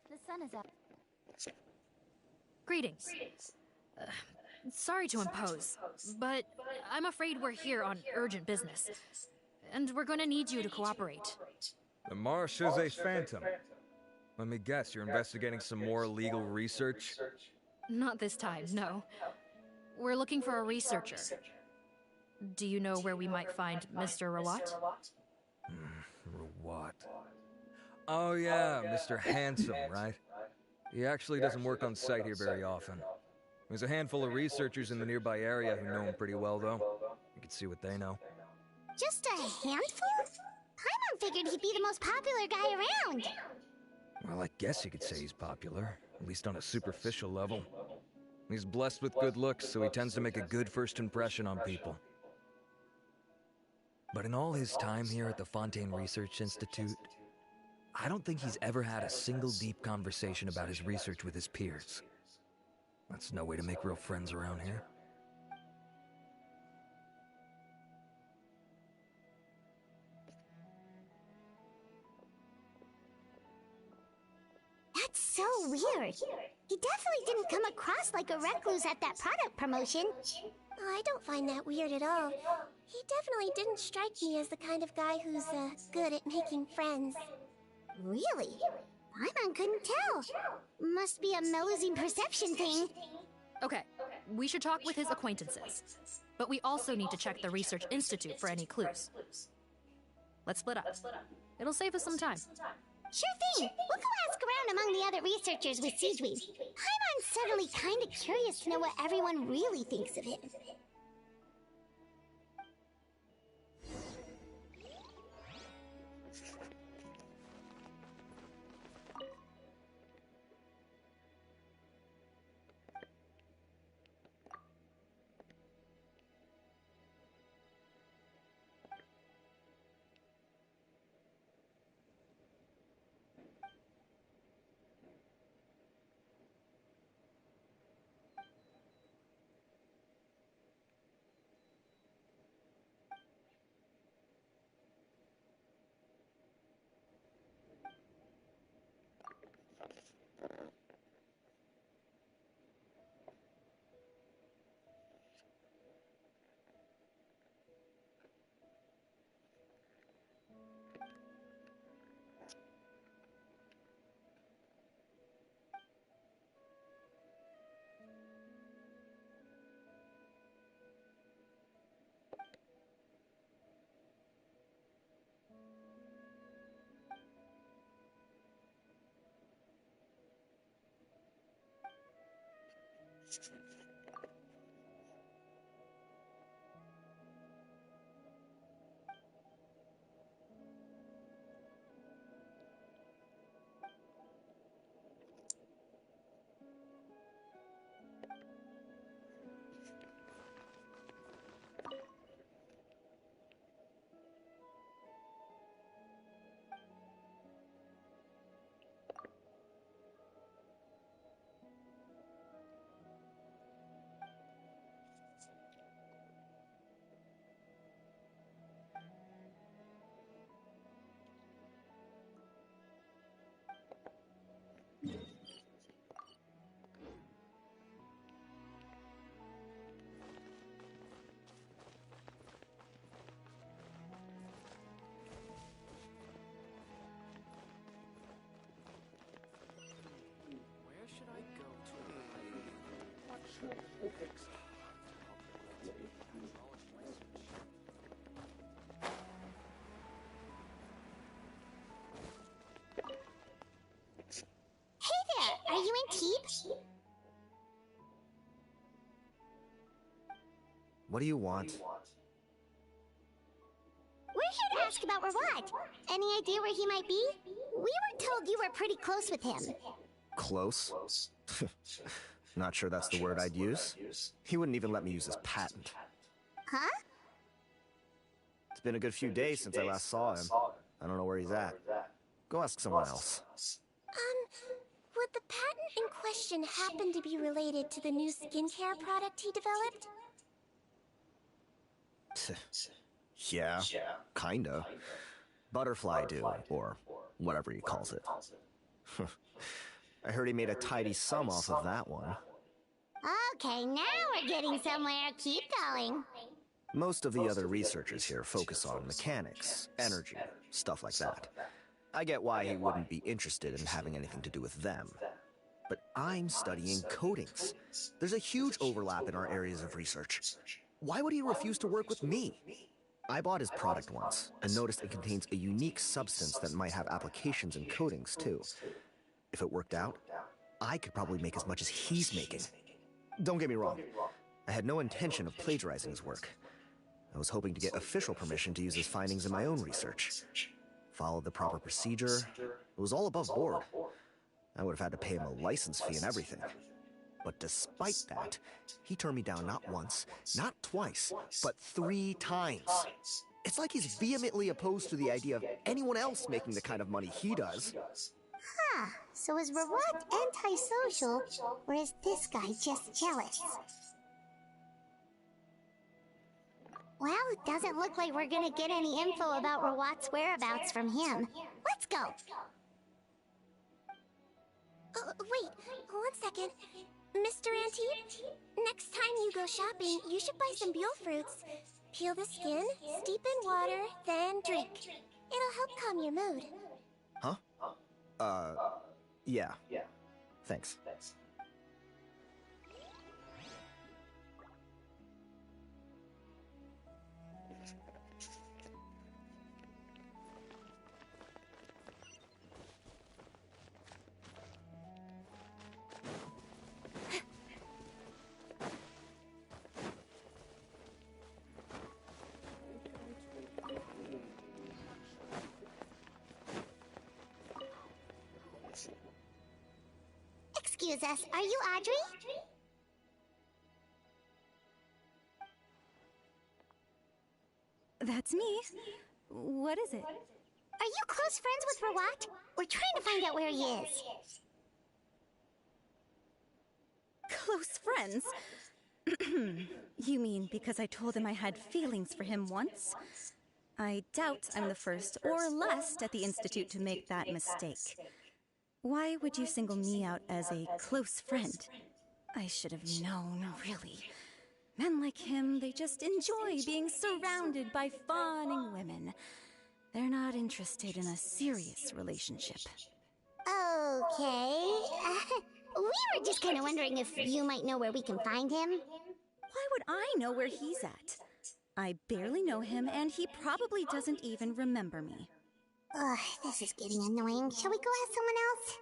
The sun is up. Greetings. Sorry to impose, but I'm afraid we're here on urgent business. And we're gonna need you to cooperate. The Marsh is a phantom. Let me guess, you're investigating some more legal research? Not this time, no. We're looking for a researcher. Do you know where we might find Mr. Rawat? Rawat. Oh yeah, Mr. Handsome, right? He actually doesn't work on site here very often. There's a handful of researchers in the nearby area who know him pretty well, though. You can see what they know. Just a handful? Paimon figured he'd be the most popular guy around. Well, I guess you could say he's popular, at least on a superficial level. He's blessed with good looks, so he tends to make a good first impression on people. But in all his time here at the Fontaine Research Institute, I don't think he's ever had a single deep conversation about his research with his peers. That's no way to make real friends around here. That's so weird. He definitely didn't come across like a recluse at that product promotion. I don't find that weird at all. He definitely didn't strike me as the kind of guy who's good at making friends. Really? Paimon couldn't tell. Must be a Melusine perception thing. Okay, we should talk with his acquaintances. But we also need to check the Research Institute for any clues. Let's split up. It'll save us some time. Sure thing. We'll go ask around among the other researchers with Sigewinne. Paimon's suddenly kind of curious to know what everyone really thinks of him. What do you want? We're here to ask about Rawat. Any idea where he might be? We were told you were pretty close with him. Close? Not sure that's the word I'd use. He wouldn't even let me use his patent. Huh? It's been a good few days since I last saw him. I don't know where he's at. Go ask someone else. Would the patent in question happen to be related to the new skincare product he developed? Yeah, kinda. Butterfly Dew, or whatever he calls it. I heard he made a tidy sum off of that one. Okay, now we're getting somewhere. Keep going. Most of the other researchers here focus on mechanics, energy, stuff like that. I get why he wouldn't be interested in having anything to do with them. But I'm studying coatings. There's a huge overlap in our areas of research. Why would he refuse to work with me? I bought his product once, and noticed it contains a unique substance that might have applications in coatings, too. If it worked out, I could probably make as much as he's making. Don't get me wrong, I had no intention of plagiarizing his work. I was hoping to get official permission to use his findings in my own research. Followed the proper procedure. It was all above board. I would have had to pay him a license fee and everything. But despite that, he turned me down not once, not twice, but 3 times. It's like he's vehemently opposed to the idea of anyone else making the kind of money he does. Huh, so is Rawat antisocial, or is this guy just jealous? Well, it doesn't look like we're gonna get any info about Rawat's whereabouts from him. Let's go! Wait, 1 second. Mr. Antip, next time you go shopping, you should buy some Buell fruits. Peel the skin, steep in water, then drink. It'll help calm your mood. Huh? Yeah. Thanks. Excuse us, are you Audrey? That's me. What is it? Are you close friends with Rawat? We're trying to find out where he is. Close friends? You mean because I told him I had feelings for him once? I doubt I'm the first or last at the Institute to make that mistake. Why would you single me out as a close friend? I should have known, really. Men like him, they just enjoy being surrounded by fawning women. They're not interested in a serious relationship. Okay. We were just kind of wondering if you might know where we can find him. Why would I know where he's at? I barely know him, and he probably doesn't even remember me. Ugh, this is getting annoying. Shall we go ask someone else?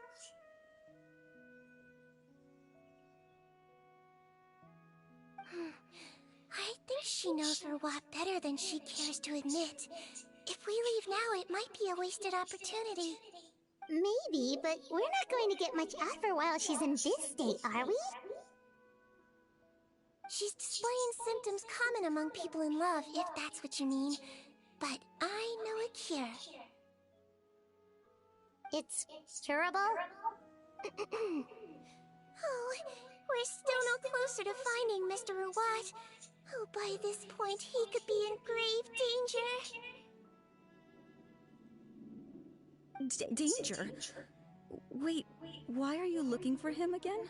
I think she knows Rawat better than she cares to admit. If we leave now, it might be a wasted opportunity. Maybe, but we're not going to get much out of her while she's in this state, are we? She's displaying symptoms common among people in love, if that's what you mean. But I know a cure. It's curable? Oh, we're still no closer to finding Mr. Rawat. Oh, by this point, he could be in grave danger. Danger? Wait, why are you looking for him again?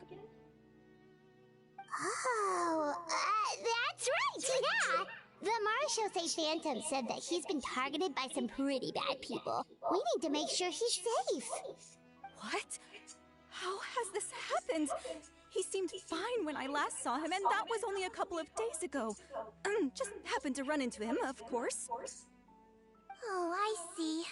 Oh, that's right, yeah! The Marshal Phantom said that he's been targeted by some pretty bad people. We need to make sure he's safe. What? How has this happened? He seemed fine when I last saw him, and that was only a couple of days ago. Just happened to run into him, of course. Oh, I see.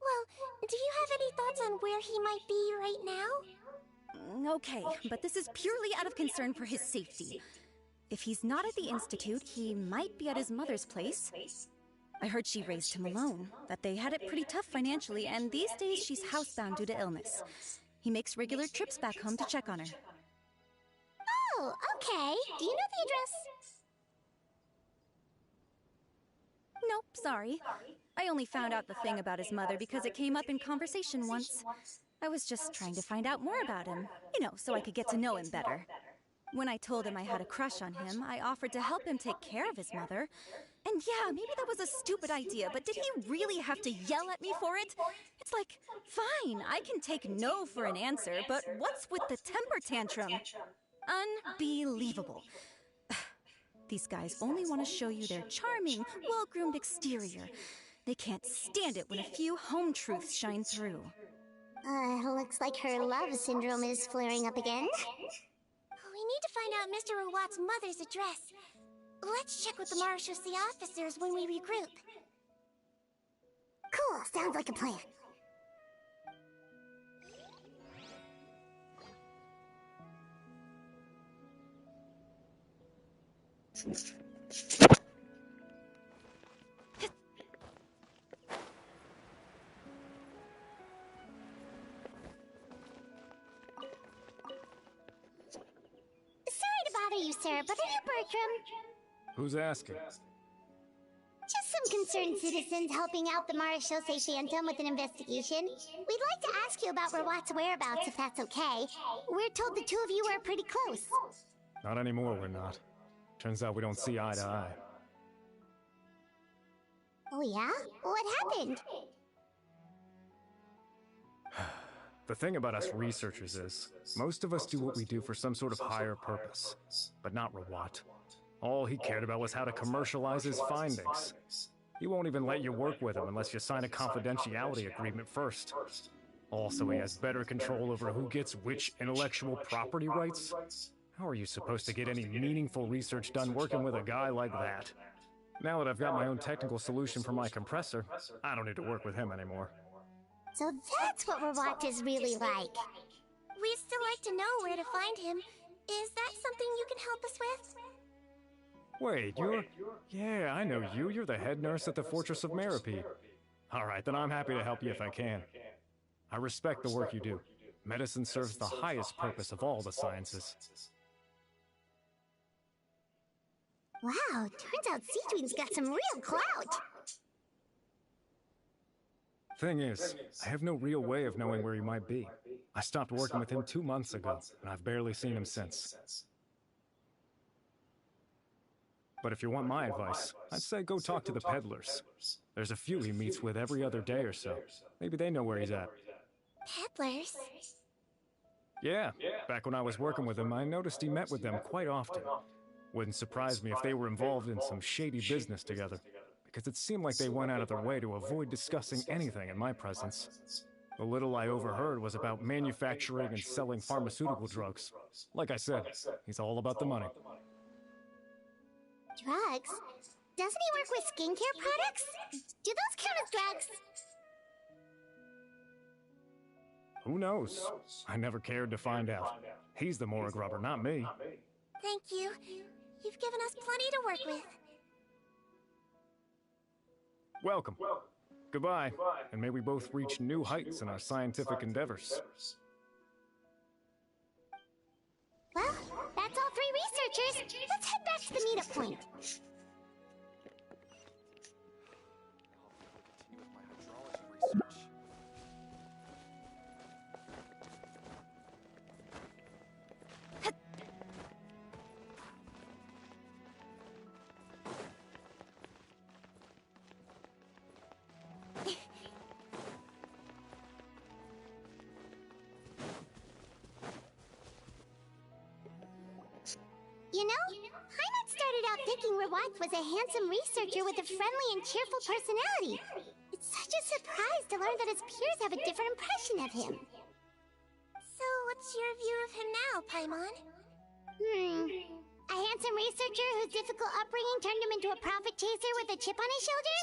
Well, do you have any thoughts on where he might be right now? Okay, but this is purely out of concern for his safety. If he's not at the Institute, he might be at his mother's place. I heard she raised him alone, that they had it pretty tough financially, and these days she's housebound due to illness. He makes regular trips back home to check on her. Oh, okay. Do you know the address? Nope, sorry. I only found out the thing about his mother because it came up in conversation once. I was just trying to find out more about him, you know, so I could get to know him better. When I told him I had a crush on him, I offered to help him take care of his mother. And yeah, maybe that was a stupid idea, but did he really have to yell at me for it? It's like, fine, I can take no for an answer, but what's with the temper tantrum? Unbelievable. These guys only want to show you their charming, well-groomed exterior. They can't stand it when a few home truths shine through. Looks like her love syndrome is flaring up again. We need to find out Mr. Rawat's mother's address. Let's check with the Marechaussee officers when we regroup. Cool, sounds like a plan. You, sir, but are you Bertram? Who's asking? Just some concerned citizens helping out the Marechaussee Phantom with an investigation. We'd like to ask you about Rawat's whereabouts, if that's okay. We're told the two of you are pretty close. Not anymore, we're not. Turns out we don't see eye to eye. Oh yeah? What happened? The thing about us researchers is, most of us do what we do for some sort of higher purpose. But not Rawat. All he cared about was how to commercialize his findings. He won't even let you work with him unless you sign a confidentiality agreement first. Also, he has better control over who gets which intellectual property rights. How are you supposed to get any meaningful research done working with a guy like that? Now that I've got my own technical solution for my compressor, I don't need to work with him anymore. So that's what Rawat is really like. We'd still like to know where to find him. Is that something you can help us with? Wait, you're... Yeah, I know you. You're the head nurse at the Fortress of Meropide. Alright, then I'm happy to help you if I can. I respect the work you do. Medicine serves the highest purpose of all the sciences. Wow, turns out Sigewinne's got some real clout. Thing is, I have no real way of knowing where he might be. I stopped working with him 2 months ago, and I've barely seen him since. But if you want my advice, I'd say go talk to the peddlers. There's a few he meets with every other day or so. Maybe they know where he's at. Peddlers? Yeah, back when I was working with him, I noticed he met with them quite often. Wouldn't surprise me if they were involved in some shady business together, because it seemed like they went out of their way to avoid discussing anything in my presence. The little I overheard was about manufacturing and selling pharmaceutical drugs. Like I said, he's all about the money. Drugs? Doesn't he work with skincare products? Do those count as drugs? Who knows? I never cared to find out. He's the morgue robber, not me. Thank you. You've given us plenty to work with. Welcome. Goodbye, and may we both reach new heights in our scientific endeavors. Well, that's all 3 researchers. Let's head back to the meetup point. You know, Heimat started out thinking Rawat was a handsome researcher with a friendly and cheerful personality. It's such a surprise to learn that his peers have a different impression of him. So, what's your view of him now, Paimon? A handsome researcher whose difficult upbringing turned him into a profit chaser with a chip on his shoulder?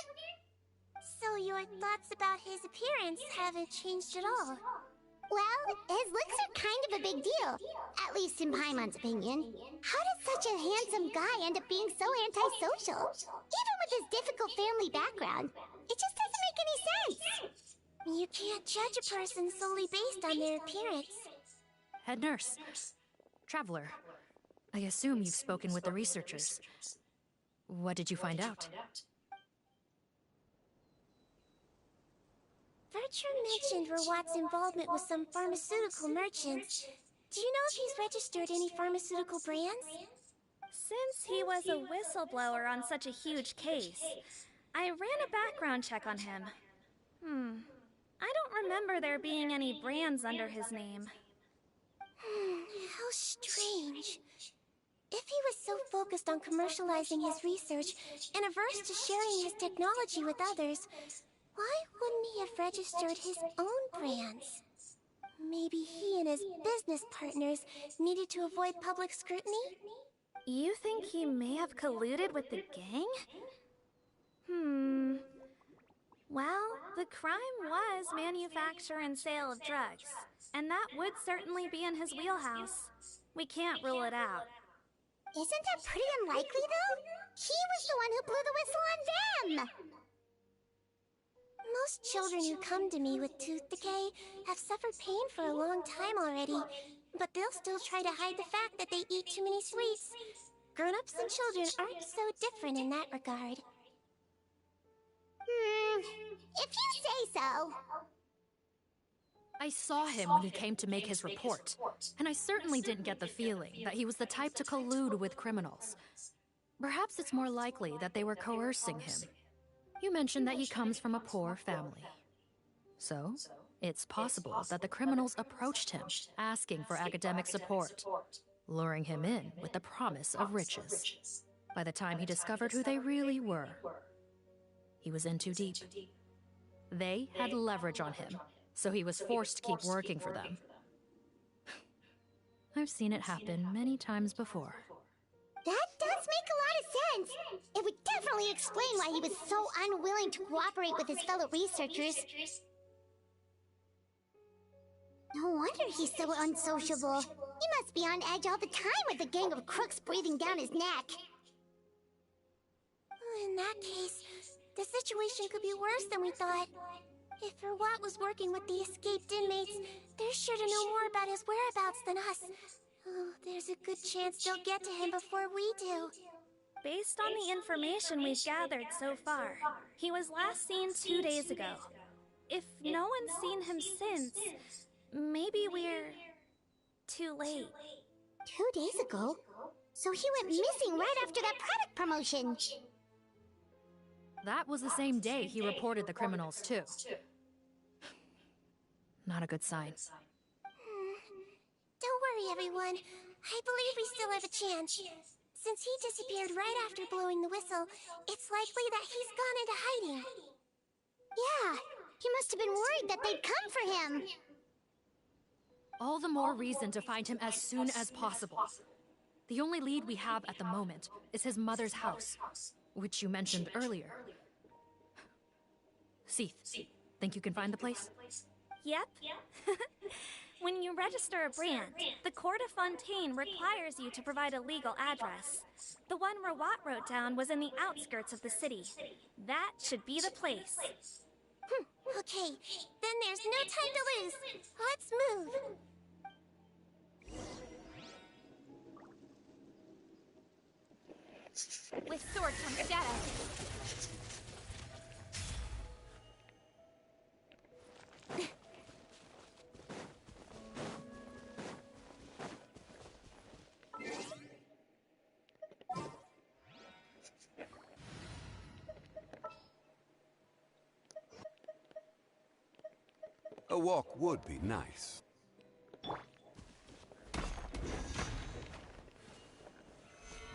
So your thoughts about his appearance haven't changed at all? Well, his looks are kind of a big deal. At least in Paimon's opinion. How did such a handsome guy end up being so antisocial? Even with his difficult family background. It just doesn't make any sense. You can't judge a person solely based on their appearance. Head nurse. Traveler. I assume you've spoken with the researchers. What did you find out? Bertram mentioned Rawat's involvement with some pharmaceutical merchants. Do you know if he's registered any pharmaceutical brands? Since he was a whistleblower on such a huge case, I ran a background check on him. I don't remember there being any brands under his name. How strange. If he was so focused on commercializing his research and averse to sharing his technology with others, why wouldn't he have registered his own brands? Maybe he and his business partners needed to avoid public scrutiny? You think he may have colluded with the gang? Well, the crime was manufacture and sale of drugs, and that would certainly be in his wheelhouse. We can't rule it out. Isn't that pretty unlikely, though? He was the one who blew the whistle on them! Most children who come to me with tooth decay have suffered pain for a long time already, but they'll still try to hide the fact that they eat too many sweets. Grown-ups and children aren't so different in that regard. If you say so. I saw him when he came to make his report, and I certainly didn't get the feeling that he was the type to collude with criminals. Perhaps it's more likely that they were coercing him. You mentioned that he comes from a poor family. So, it's possible that the criminals approached him, asking for academic support, luring him in with the promise of riches. By the time he discovered who they really were, he was in too deep. They had leverage on him, so he was forced to keep working for them. I've seen it happen many times before. That does make a lot of sense. It would definitely explain why he was so unwilling to cooperate with his fellow researchers. No wonder he's so unsociable. He must be on edge all the time with a gang of crooks breathing down his neck. In that case, the situation could be worse than we thought. If Rawat was working with the escaped inmates, they're sure to know more about his whereabouts than us. Oh, there's a good chance they'll get to him before we do. Based on the information we've gathered so far, he was last seen 2 days ago. If no one's seen him since, maybe we're too late. 2 days ago? So he went missing right after that product promotion. That was the same day he reported the criminals, too. Not a good sign. Don't worry, everyone. I believe we still have a chance. Since he disappeared right after blowing the whistle, it's likely that he's gone into hiding. Yeah, he must have been worried that they'd come for him. All the more reason to find him as soon as possible. The only lead we have at the moment is his mother's house, which you mentioned earlier. Seath, think you can find the place? Yep. When you register a brand, the Court of Fontaine requires you to provide a legal address. The one Rawat wrote down was in the outskirts of the city. That should be the place. Okay, then there's no time to lose. Let's move. With sword comes shadow. A walk would be nice.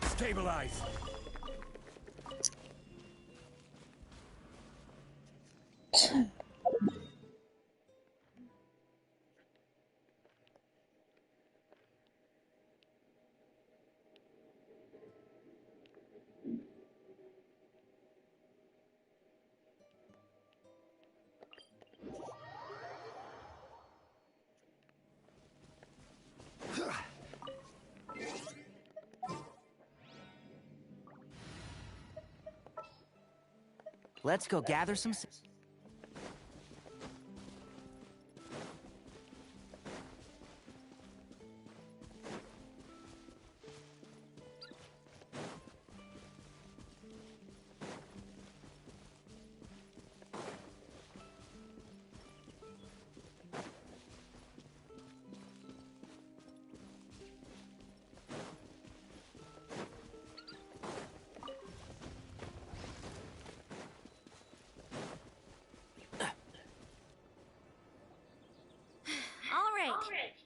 Stabilize! Let's go gather some...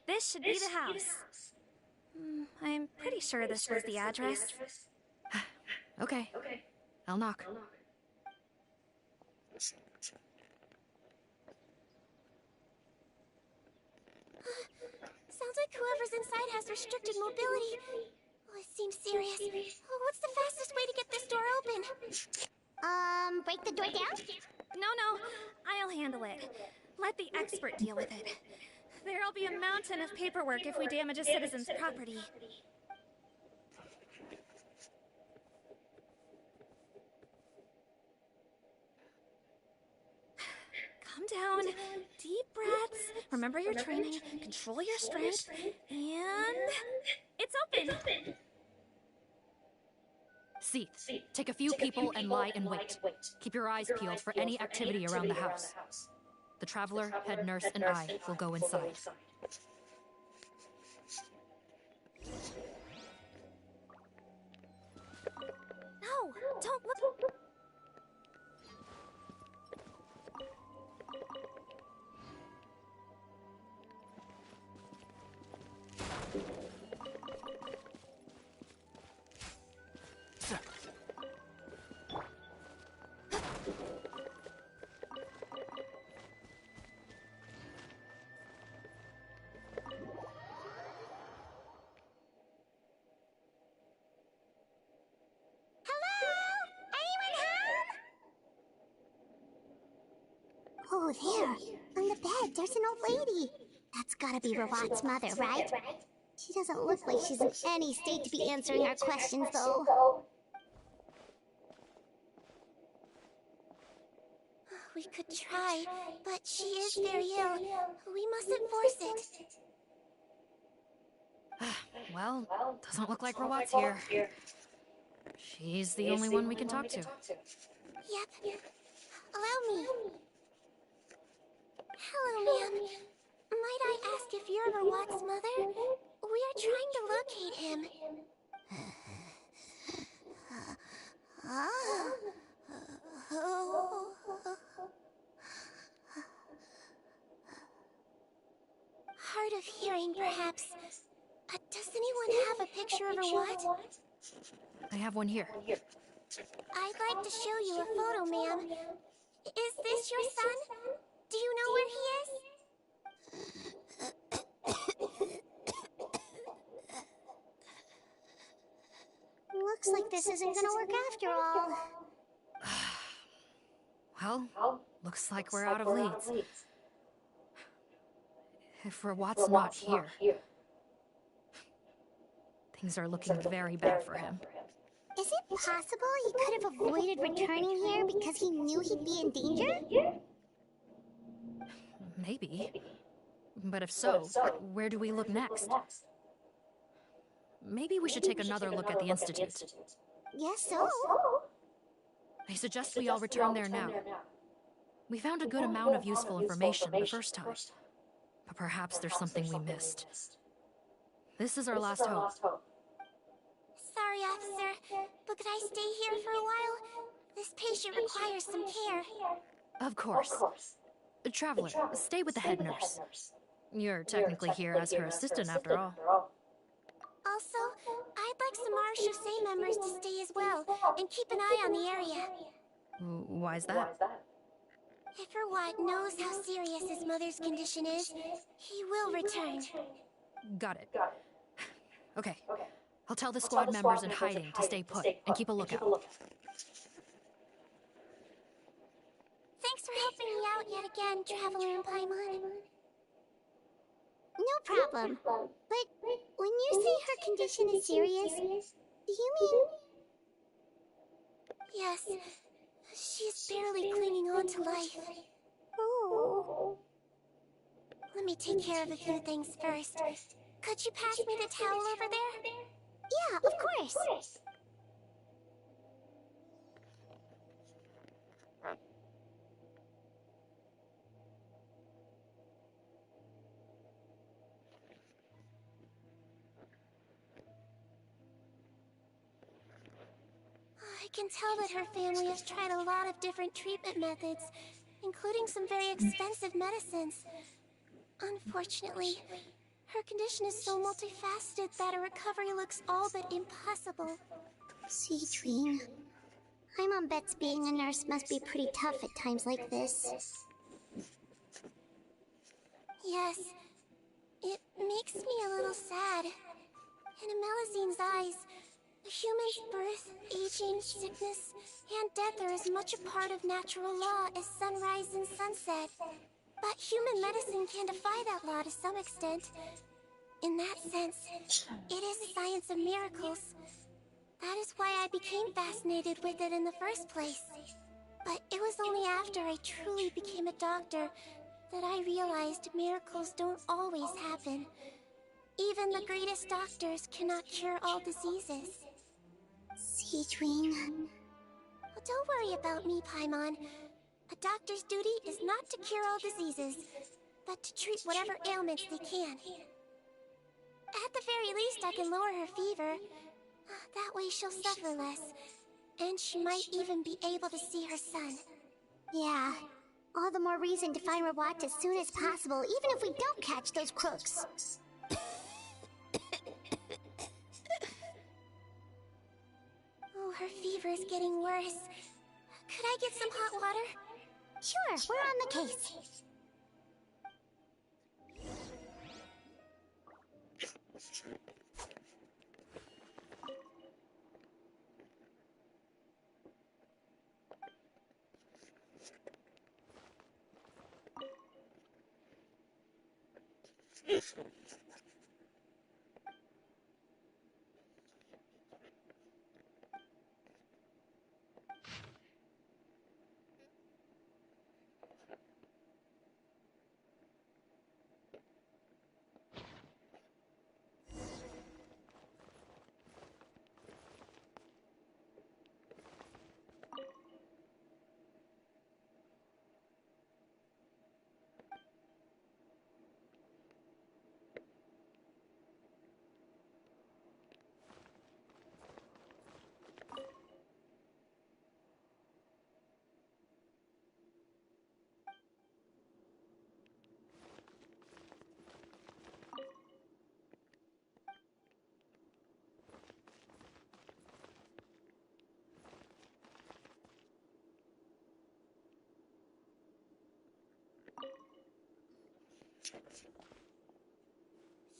This should be the house. I'm pretty sure this was the address. Okay. I'll knock. Sounds like whoever's inside has restricted mobility. Oh, it seems serious. Oh, what's the fastest way to get this door open? Break the door down? No, I'll handle it. Let the expert deal with it. There'll be a mountain of paperwork if we damage a citizen's property. Calm down. Deep breaths. Remember your training. Control your strength. And... it's open! Seath, take a few people and lie in wait. Keep your eyes peeled for any activity around the house. The Traveler, head nurse, and I will go inside. No! Don't look... Oh, there. On the bed, there's an old lady. That's gotta be Rawat's mother, right? She doesn't look like she's in any state to be answering our questions, though. We could try, but she is very ill. We mustn't force it. Well, doesn't look like Rawat's here. She's the only one we can talk to. Yep. Allow me. Hello, ma'am. Might I ask if you're Rawat's mother? We are trying to locate him. Hard of hearing, perhaps. Does anyone have a picture of Rawat? I have one here. I'd like to show you a photo, ma'am. Is this your son? Do you know where he is? Looks like this isn't gonna work after all. Well, looks like we're out of leads. If Rawat's not here, things are looking very bad for him. Is it possible he could have avoided returning here because he knew he'd be in danger? Maybe. But if so, where do we look next? Maybe we should take another look at the Institute. Yes, so. I suggest we all return there now. We found a good amount of useful information the first time, but perhaps there's something we missed. This is our last hope. Sorry, officer, but could I stay here for a while? This patient requires some care. Of course. Traveler, stay with the head nurse. You're technically here as her assistant after all. Also, I'd like some Marshal members to stay as well, and keep an eye on the area. Why's that? If Rawat knows how serious his mother's condition is, he will return. Got it. Okay. I'll tell the squad members in hiding to stay put and keep a lookout. Thanks for helping me out yet again, Traveler and Paimon. No problem. But when you say her condition is serious, do you mean... Yes. She's barely clinging on to life. Oh. Let me take care of a few things first. Could you pass me the towel over there? Yeah, of course. I can tell that her family has tried a lot of different treatment methods, including some very expensive medicines. Unfortunately, her condition is so multifaceted that a recovery looks all but impossible. Sigewinne. My mom bets being a nurse must be pretty tough at times like this. Yes, it makes me a little sad. In Amelisines' eyes, a human's birth, aging, sickness, and death are as much a part of natural law as sunrise and sunset. But human medicine can defy that law to some extent. In that sense, it is a science of miracles. That is why I became fascinated with it in the first place. But it was only after I truly became a doctor that I realized miracles don't always happen. Even the greatest doctors cannot cure all diseases. Sigewinne. Well, don't worry about me, Paimon. A doctor's duty is not to cure all diseases, but to treat whatever ailments they can. At the very least, I can lower her fever. That way she'll suffer less, and she might even be able to see her son. Yeah. All the more reason to find Rawat as soon as possible, even if we don't catch those crooks. Oh, her fever is getting worse. Could I get some hot water? Sure, we're on the case.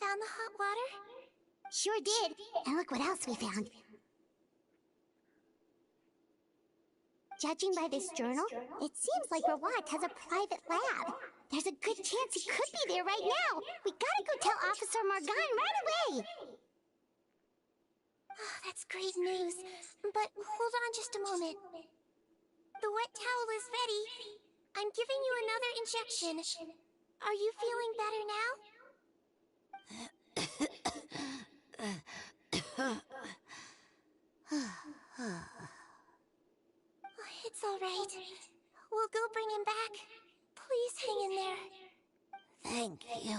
Found the hot water? Sure did. And look what else we found. Judging by this journal, it seems like Rawat has a private lab. There's a good chance he could be there right now. We gotta go tell Officer Morgan right away. Oh, that's great news. But hold on just a moment. The wet towel is ready. I'm giving you another injection. Are you feeling better now? It's all right. We'll go bring him back. Please hang in there. Thank you.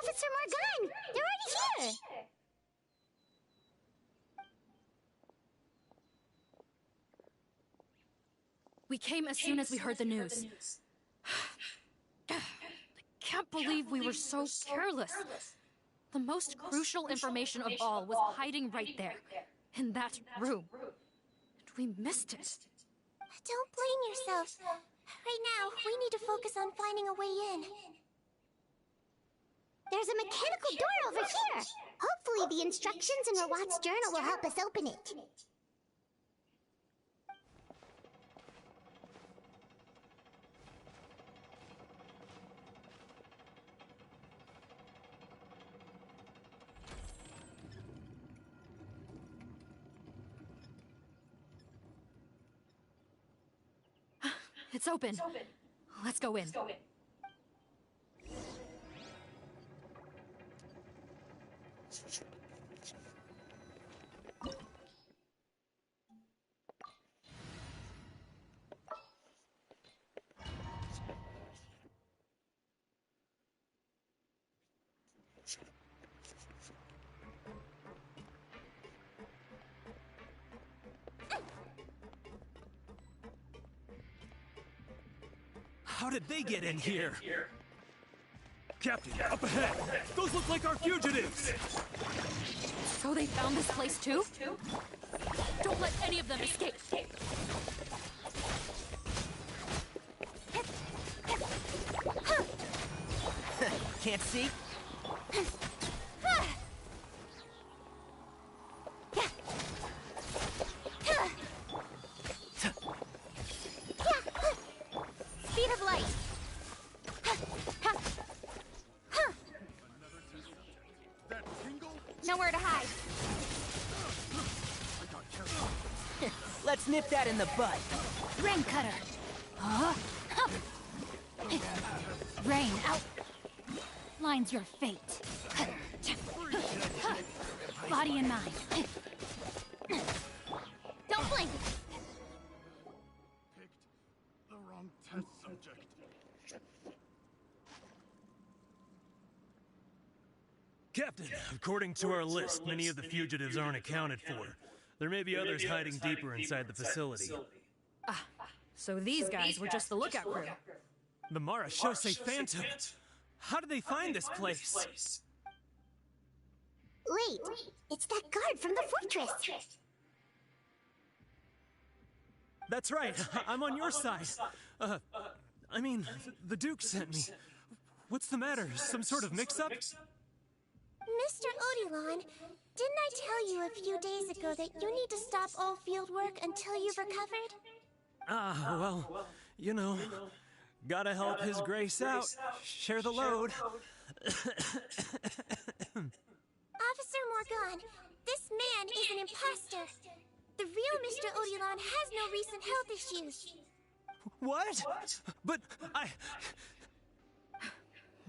Officer Morgan! They're already here! We came as soon as we heard the news. I can't believe we were so careless. The most crucial information of all was hiding right there, in that room. And we missed it. Don't blame yourself. Right now, we need to focus on finding a way in. There's a mechanical door over here! Hopefully the instructions in Rawat's journal will help us open it. It's open. Let's go in. How did they get in here? Captain, up ahead! Those look like our fugitives! So they found this place too? Don't let any of them escape! Can't see? Speed of light! Nowhere to hide. Let's nip that in the bud. Rain cutter! Huh? Rain, out! Line's your fate. Body and mind. Don't blink! The wrong test subject. Captain, according to our list, many of the fugitives aren't accounted for. There may be others hiding deeper inside the facility. So these guys were just the lookout crew. The Marachose Phantom! How did they find this place? Wait, it's that guard from the fortress. That's right, I'm on your side. I mean, the Duke sent me. What's the matter? Some sort of mix-up? Mr. Odilon, didn't I tell you a few days ago that you need to stop all field work until you've recovered? Well, you know, gotta help His Grace out, share the load. Officer Morgan, this man is an imposter. The real Mr. Odilon has no recent health issues. What? But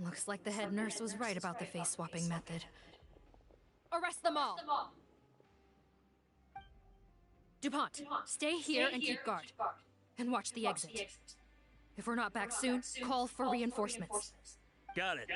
Looks like the head nurse was right about the face-swapping method. Arrest them all! DuPont, stay here and keep guard. And watch the exit. If we're not back soon, call for reinforcements. got it.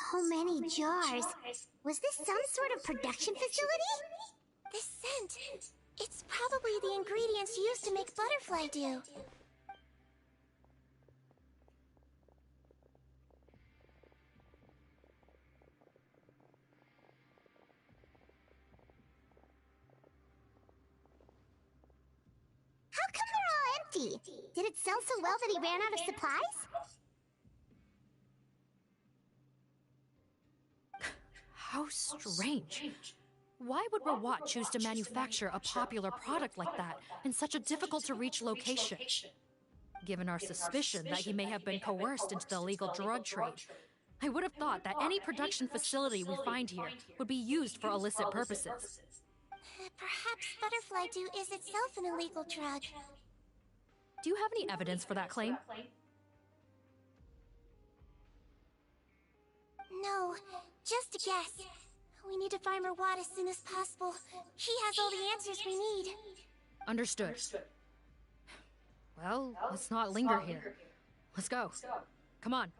So many jars. Was this some sort of production facility? The scent. It's probably the ingredients used to make butterfly dew. How come they're all empty. Did it sell so well that he ran out of supplies? How strange. Why would Rawat choose to manufacture a popular product like that in such a difficult-to-reach location? Given our suspicion that he may have been coerced into the illegal drug trade, I would have thought that any production facility we find here would be used for illicit purposes. Perhaps butterfly dew is itself an illegal drug. Do you have any evidence for that claim? No, just a guess. We need to find Rawat as soon as possible. He has all the answers we need. Understood. Well, let's not linger here. Let's go. Come on.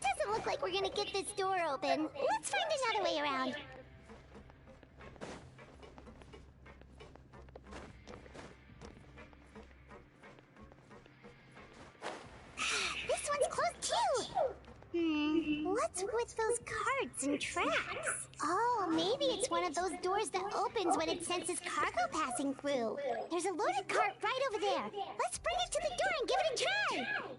Doesn't look like we're gonna get this door open. Let's find another way around. This one's closed too! What's with those cards and tracks? Oh, maybe it's one of those doors that opens when it senses cargo passing through. There's a loaded cart right over there. Let's bring it to the door and give it a try!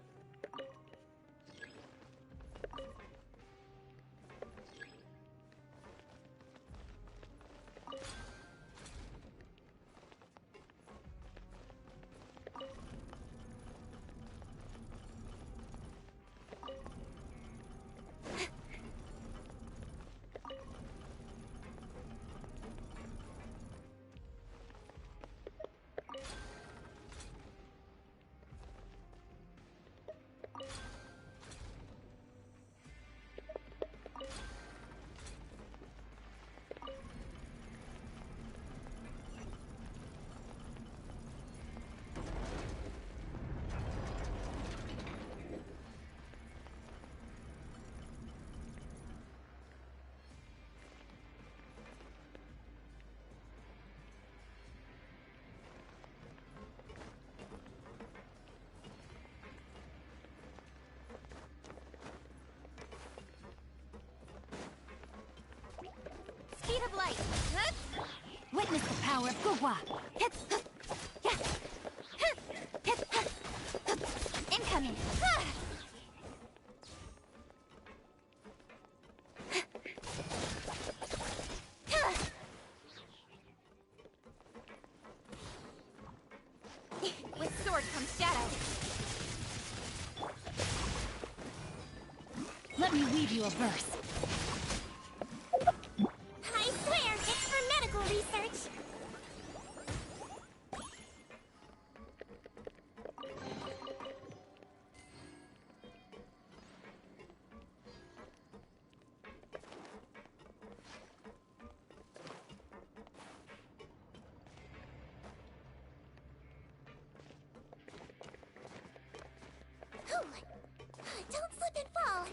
Speed of light. Witness the power of Gugwa. Incoming. With sword comes shadow. Let me weave you a verse. I swear, it's for medical research. Don't slip and fall.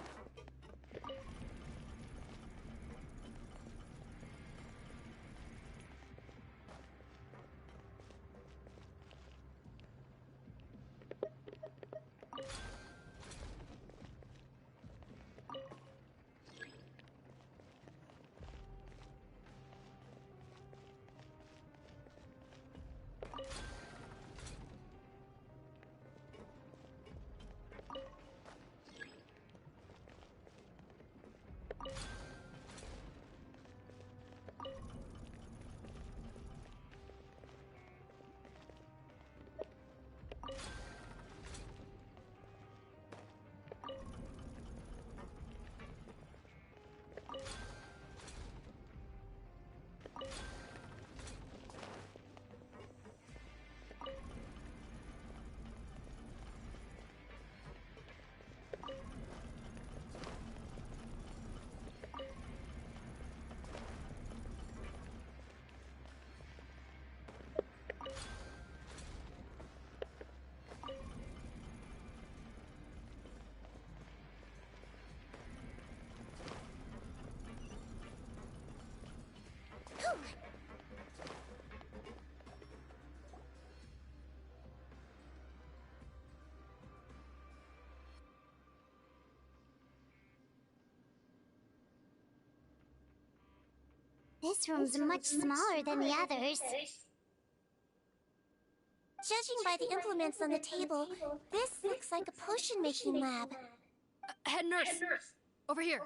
This room's much smaller than the others. Judging by the implements on the table, this looks like a potion-making lab. Head nurse! Over here.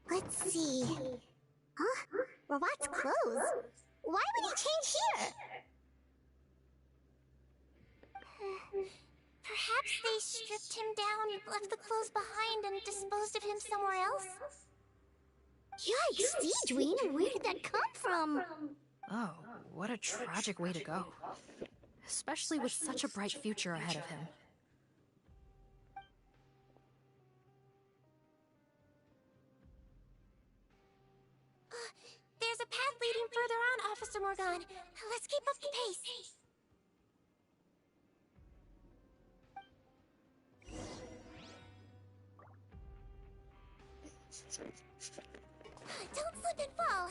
Let's see. Huh? Robot's clothes? Why would he change here? Perhaps they stripped him down, left the clothes behind, and disposed of him somewhere else? Yikes, Sigewinne, where did that come from? Oh, what a tragic way to go. Especially with such a bright future ahead of him. There's a path leading further on, Officer Morgan. Let's keep up the pace. Don't slip and fall.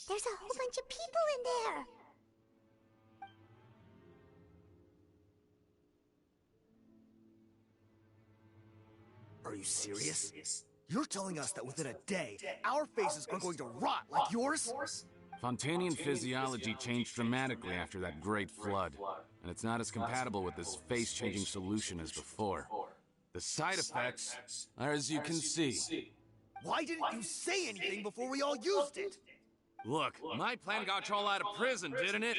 There's a whole bunch of people in there. Are you serious? You're telling us that within a day, our faces are going to rot like yours? Fontanian physiology changed dramatically after that great flood, and it's not as compatible with this face-changing solution as before. The side effects are as you can see. Why didn't you say anything before we all used it? Look, my plan got you all out of prison, didn't it?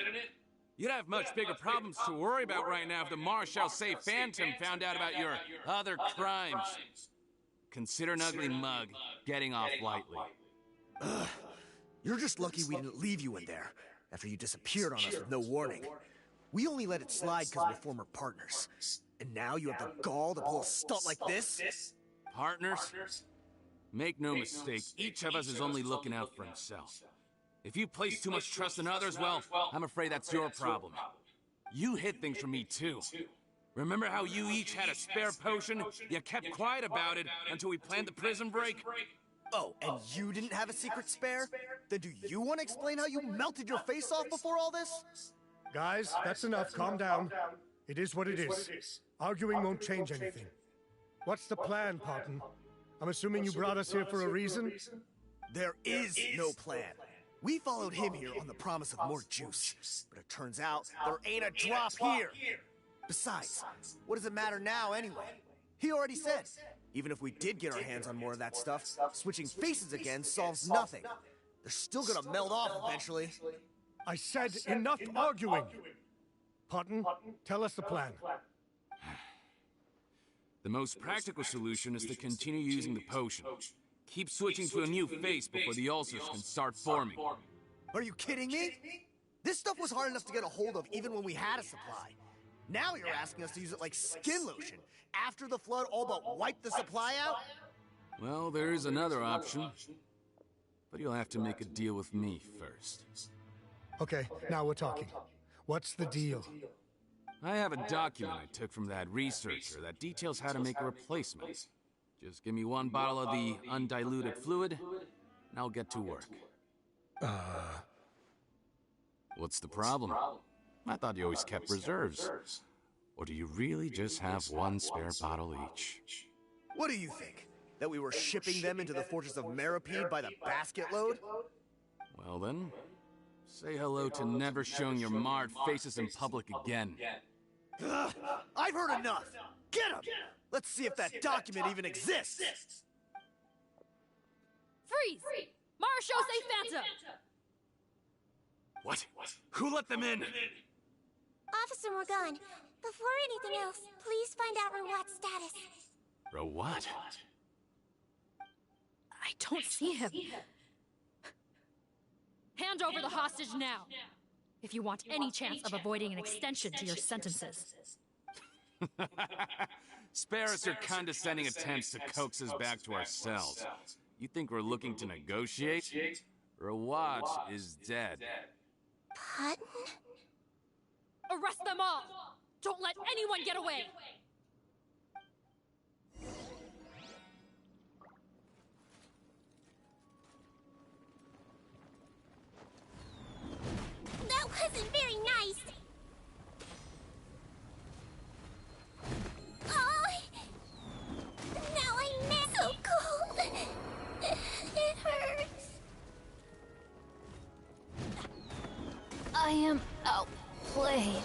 You'd have much bigger problems to worry about right now if the Marshal Say Phantom found out about your other crimes. Consider an ugly mug getting off lightly. Ugh. You're just lucky we didn't leave you in there after you disappeared on us with no warning. We only let it slide because we're former partners. And now you have the gall to pull a stunt like this? Partners? Make no mistake, each of us is only looking out for himself. If you place too much trust in others, well, I'm afraid that's your problem. You hid things from me too. Remember how you each had a spare potion? You kept quiet about it until we planned the prison break? Oh, and you didn't have a secret spare? Then do you want to explain how you melted your face off before all this? Guys, that's enough. Calm down. It is what it is. Arguing won't change anything. What's the plan, Parton? I'm assuming you brought us here for a reason? There is no plan. We followed him here on the promise of more juice, but it turns out there ain't a drop here. Besides, what does it matter now anyway? He already said, even if we did get our hands on more of that stuff, switching faces again solves nothing. They're still gonna melt off eventually. I said enough arguing! Parton, tell us the plan. The most practical solution is to continue using the potion. Keep switching to a new face before the ulcers can start forming. Are you kidding me? This stuff was hard enough to get a hold of even when we had a supply. Now you're asking us to use it like skin lotion, after the flood all but wiped the supply out? Well, there is another option. But you'll have to make a deal with me first. Okay, now we're talking. What's the deal? I have a document I took from that researcher that details how to make a replacement. Just give me one bottle of the undiluted fluid, and I'll get to work. What's the problem? I thought you always kept reserves. Or do you really just have one spare bottle each? What do you think? That we were shipping them into the fortress of Meripede by the basket load? Well then, say hello to never showing your marred faces in public again. Ugh, I've heard enough! Get him! Let's see if that document even exists! Freeze! Marshal Say Phantom! What? Who let them in? Officer Morgan, before anything else, please find out Rawat's status. Rawat? I don't see him. Hand over the hostage now, if you want any chance of avoiding an extension to your sentences. Spare us your condescending attempts to coax us back to our cells. You think we're looking to negotiate? Rawat is dead. Pardon? Arrest them all! Don't let anyone get away! That wasn't very nice. Oh, now I'm so cold. It hurts. I am outplayed.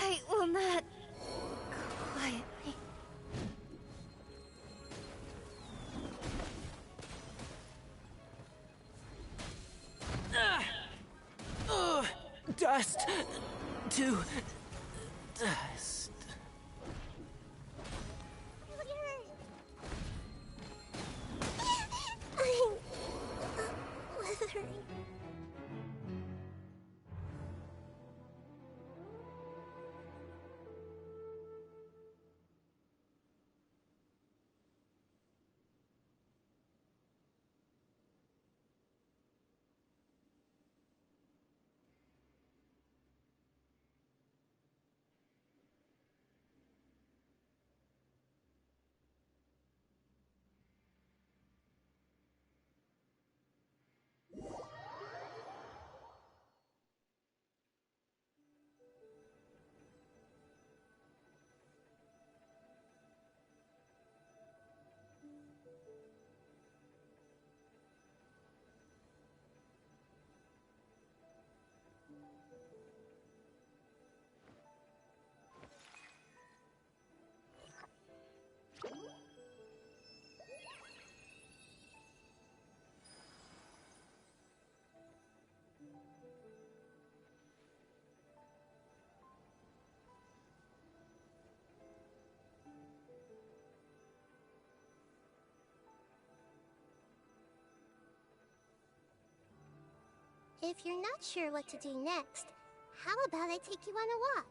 I will not quietly. Dust to dust. I'm withering. If you're not sure what to do next, how about I take you on a walk?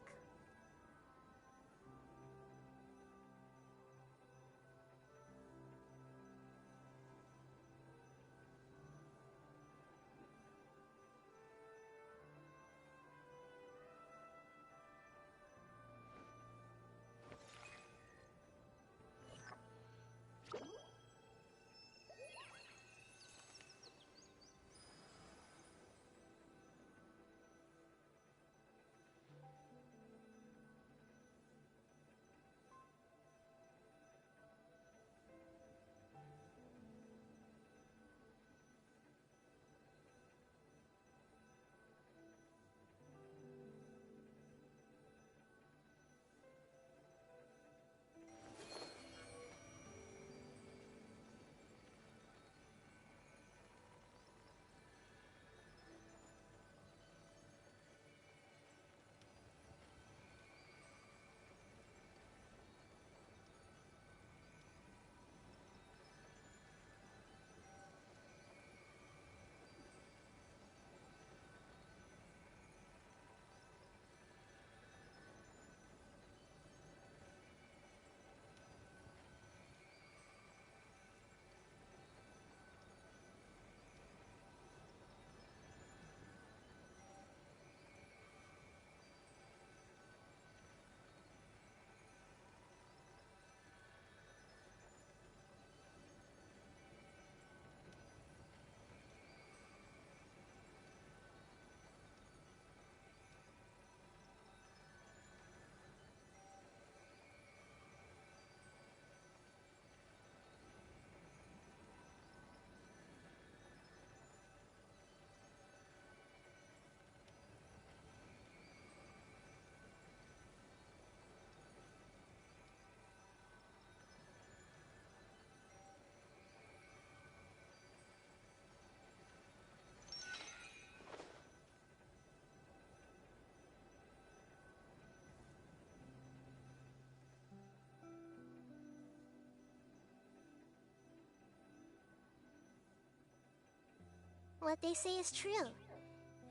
what they say is true.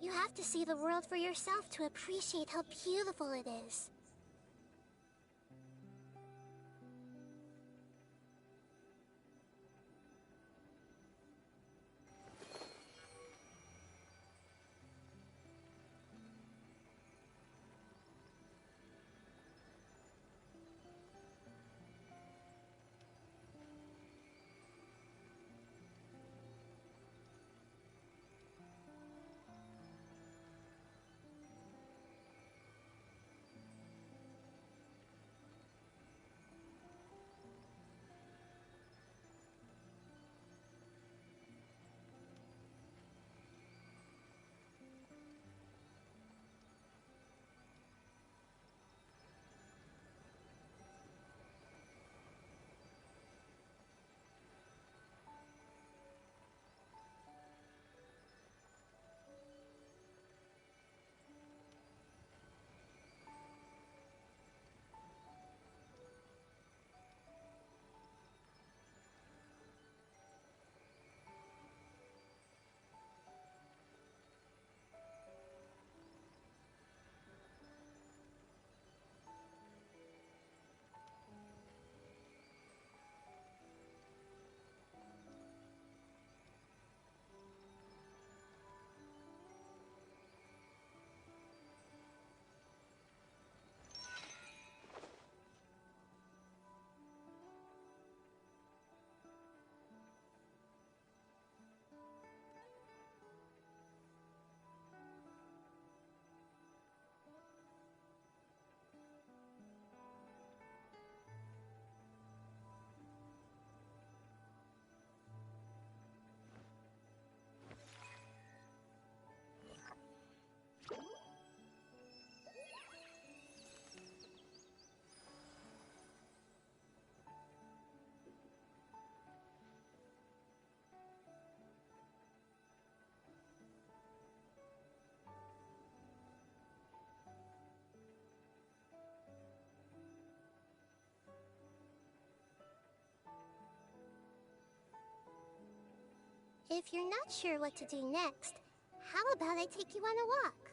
You have to see the world for yourself to appreciate how beautiful it is. If you're not sure what to do next, how about I take you on a walk?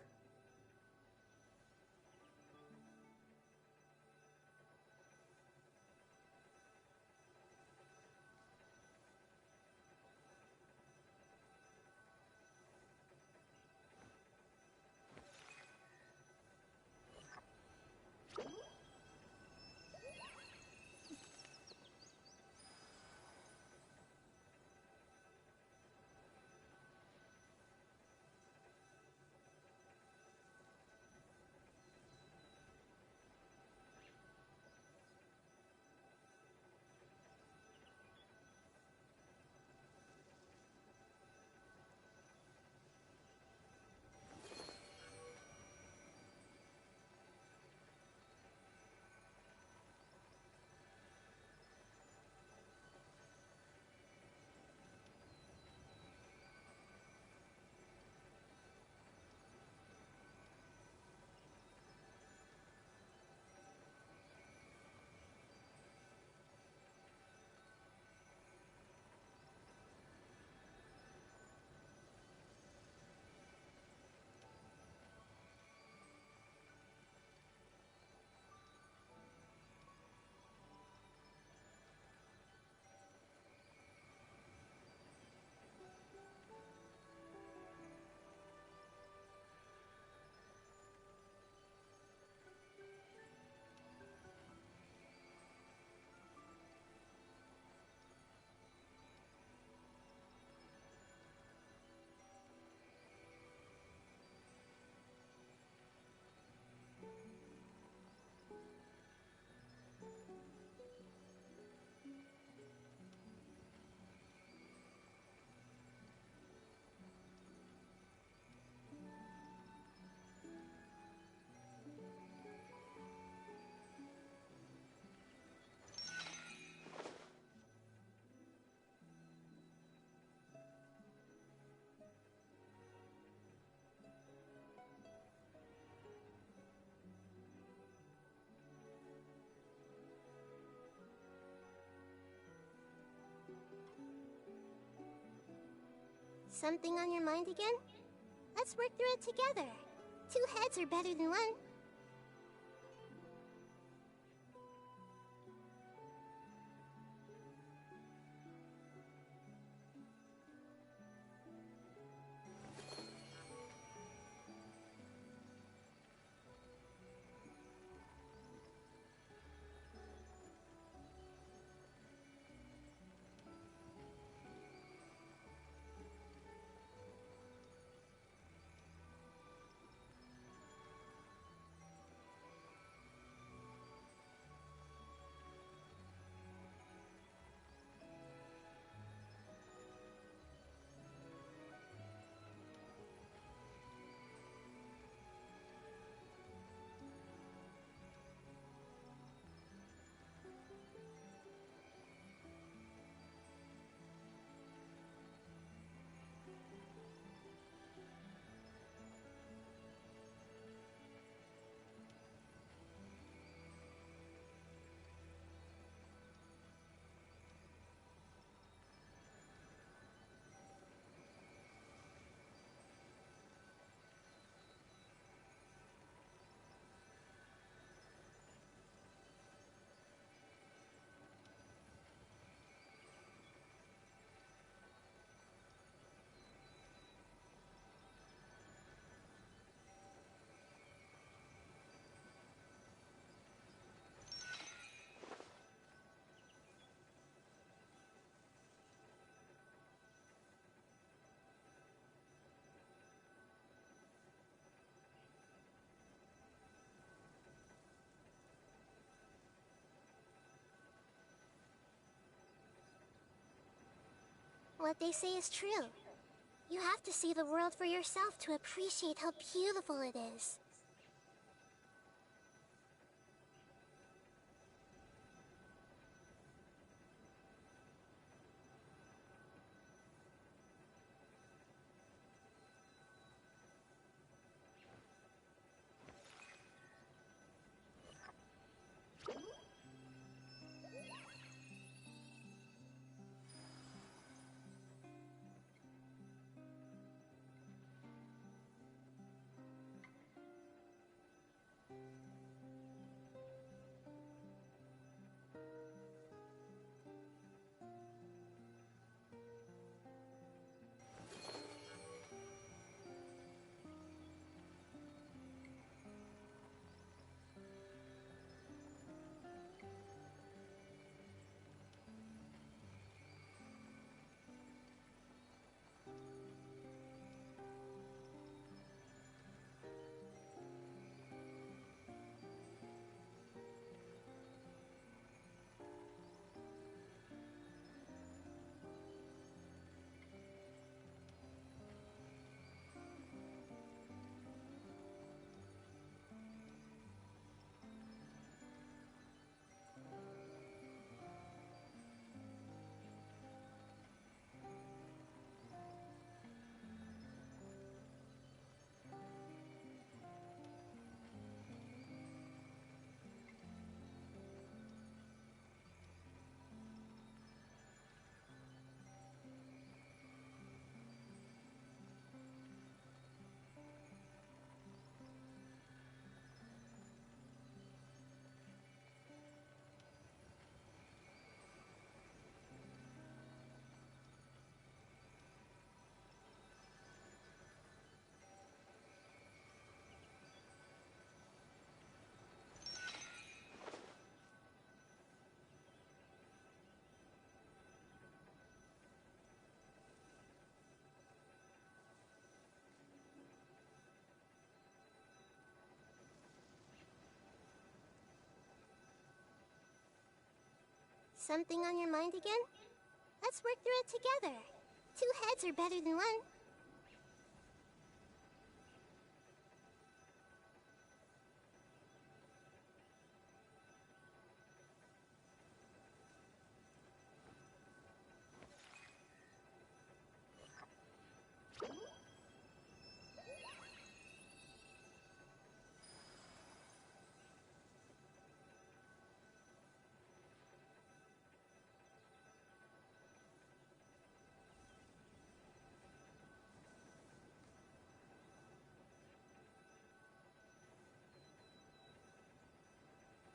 Something on your mind again? Let's work through it together. 2 heads are better than 1. What they say is true. You have to see the world for yourself to appreciate how beautiful it is. Something on your mind again? Let's work through it together. 2 heads are better than 1.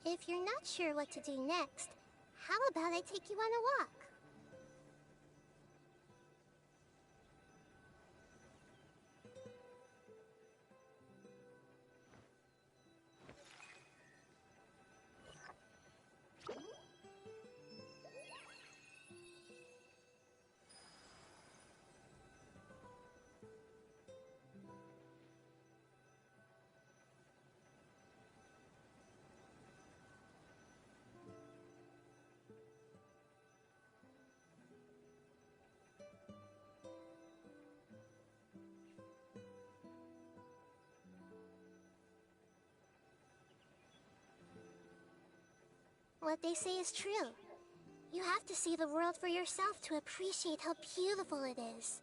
If you're not sure what to do next, how about I take you on a walk? What they say is true. You have to see the world for yourself to appreciate how beautiful it is.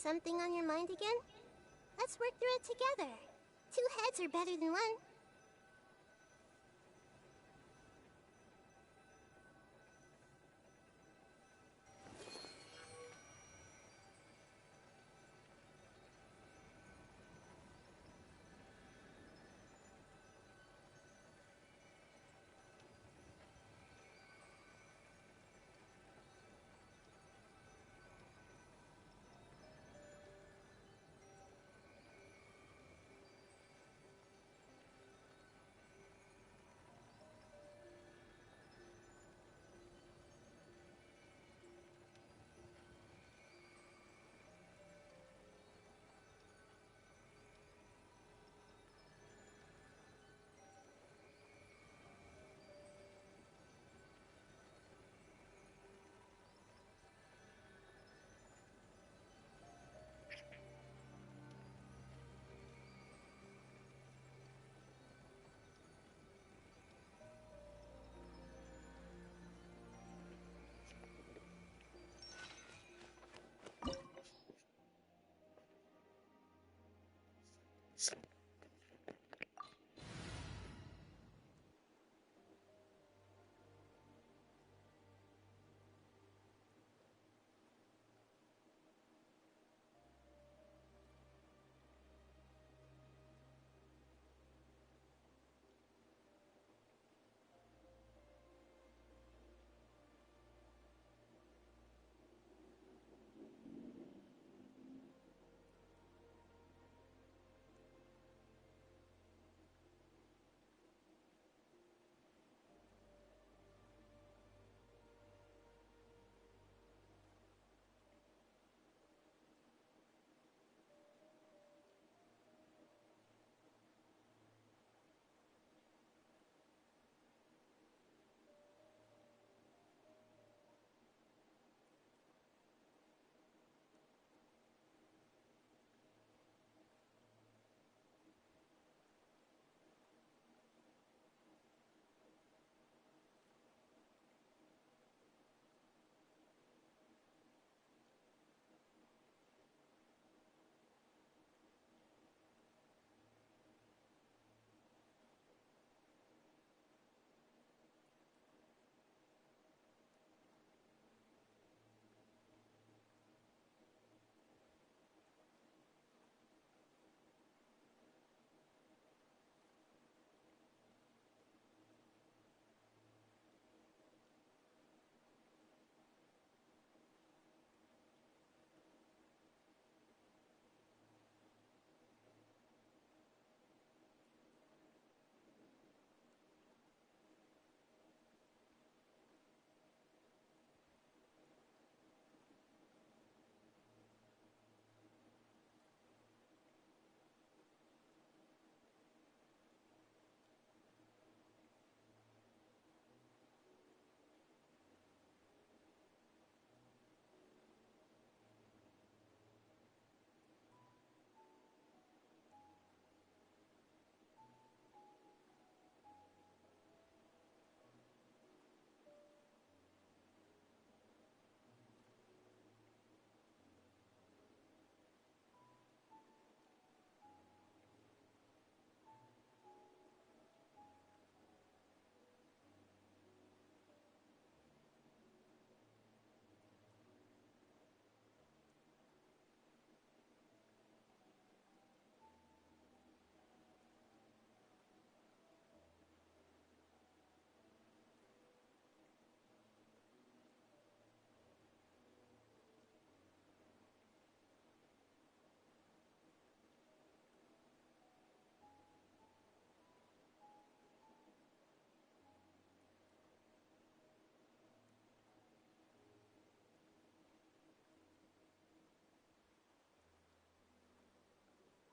Something on your mind again? Let's work through it together. Two heads are better than one.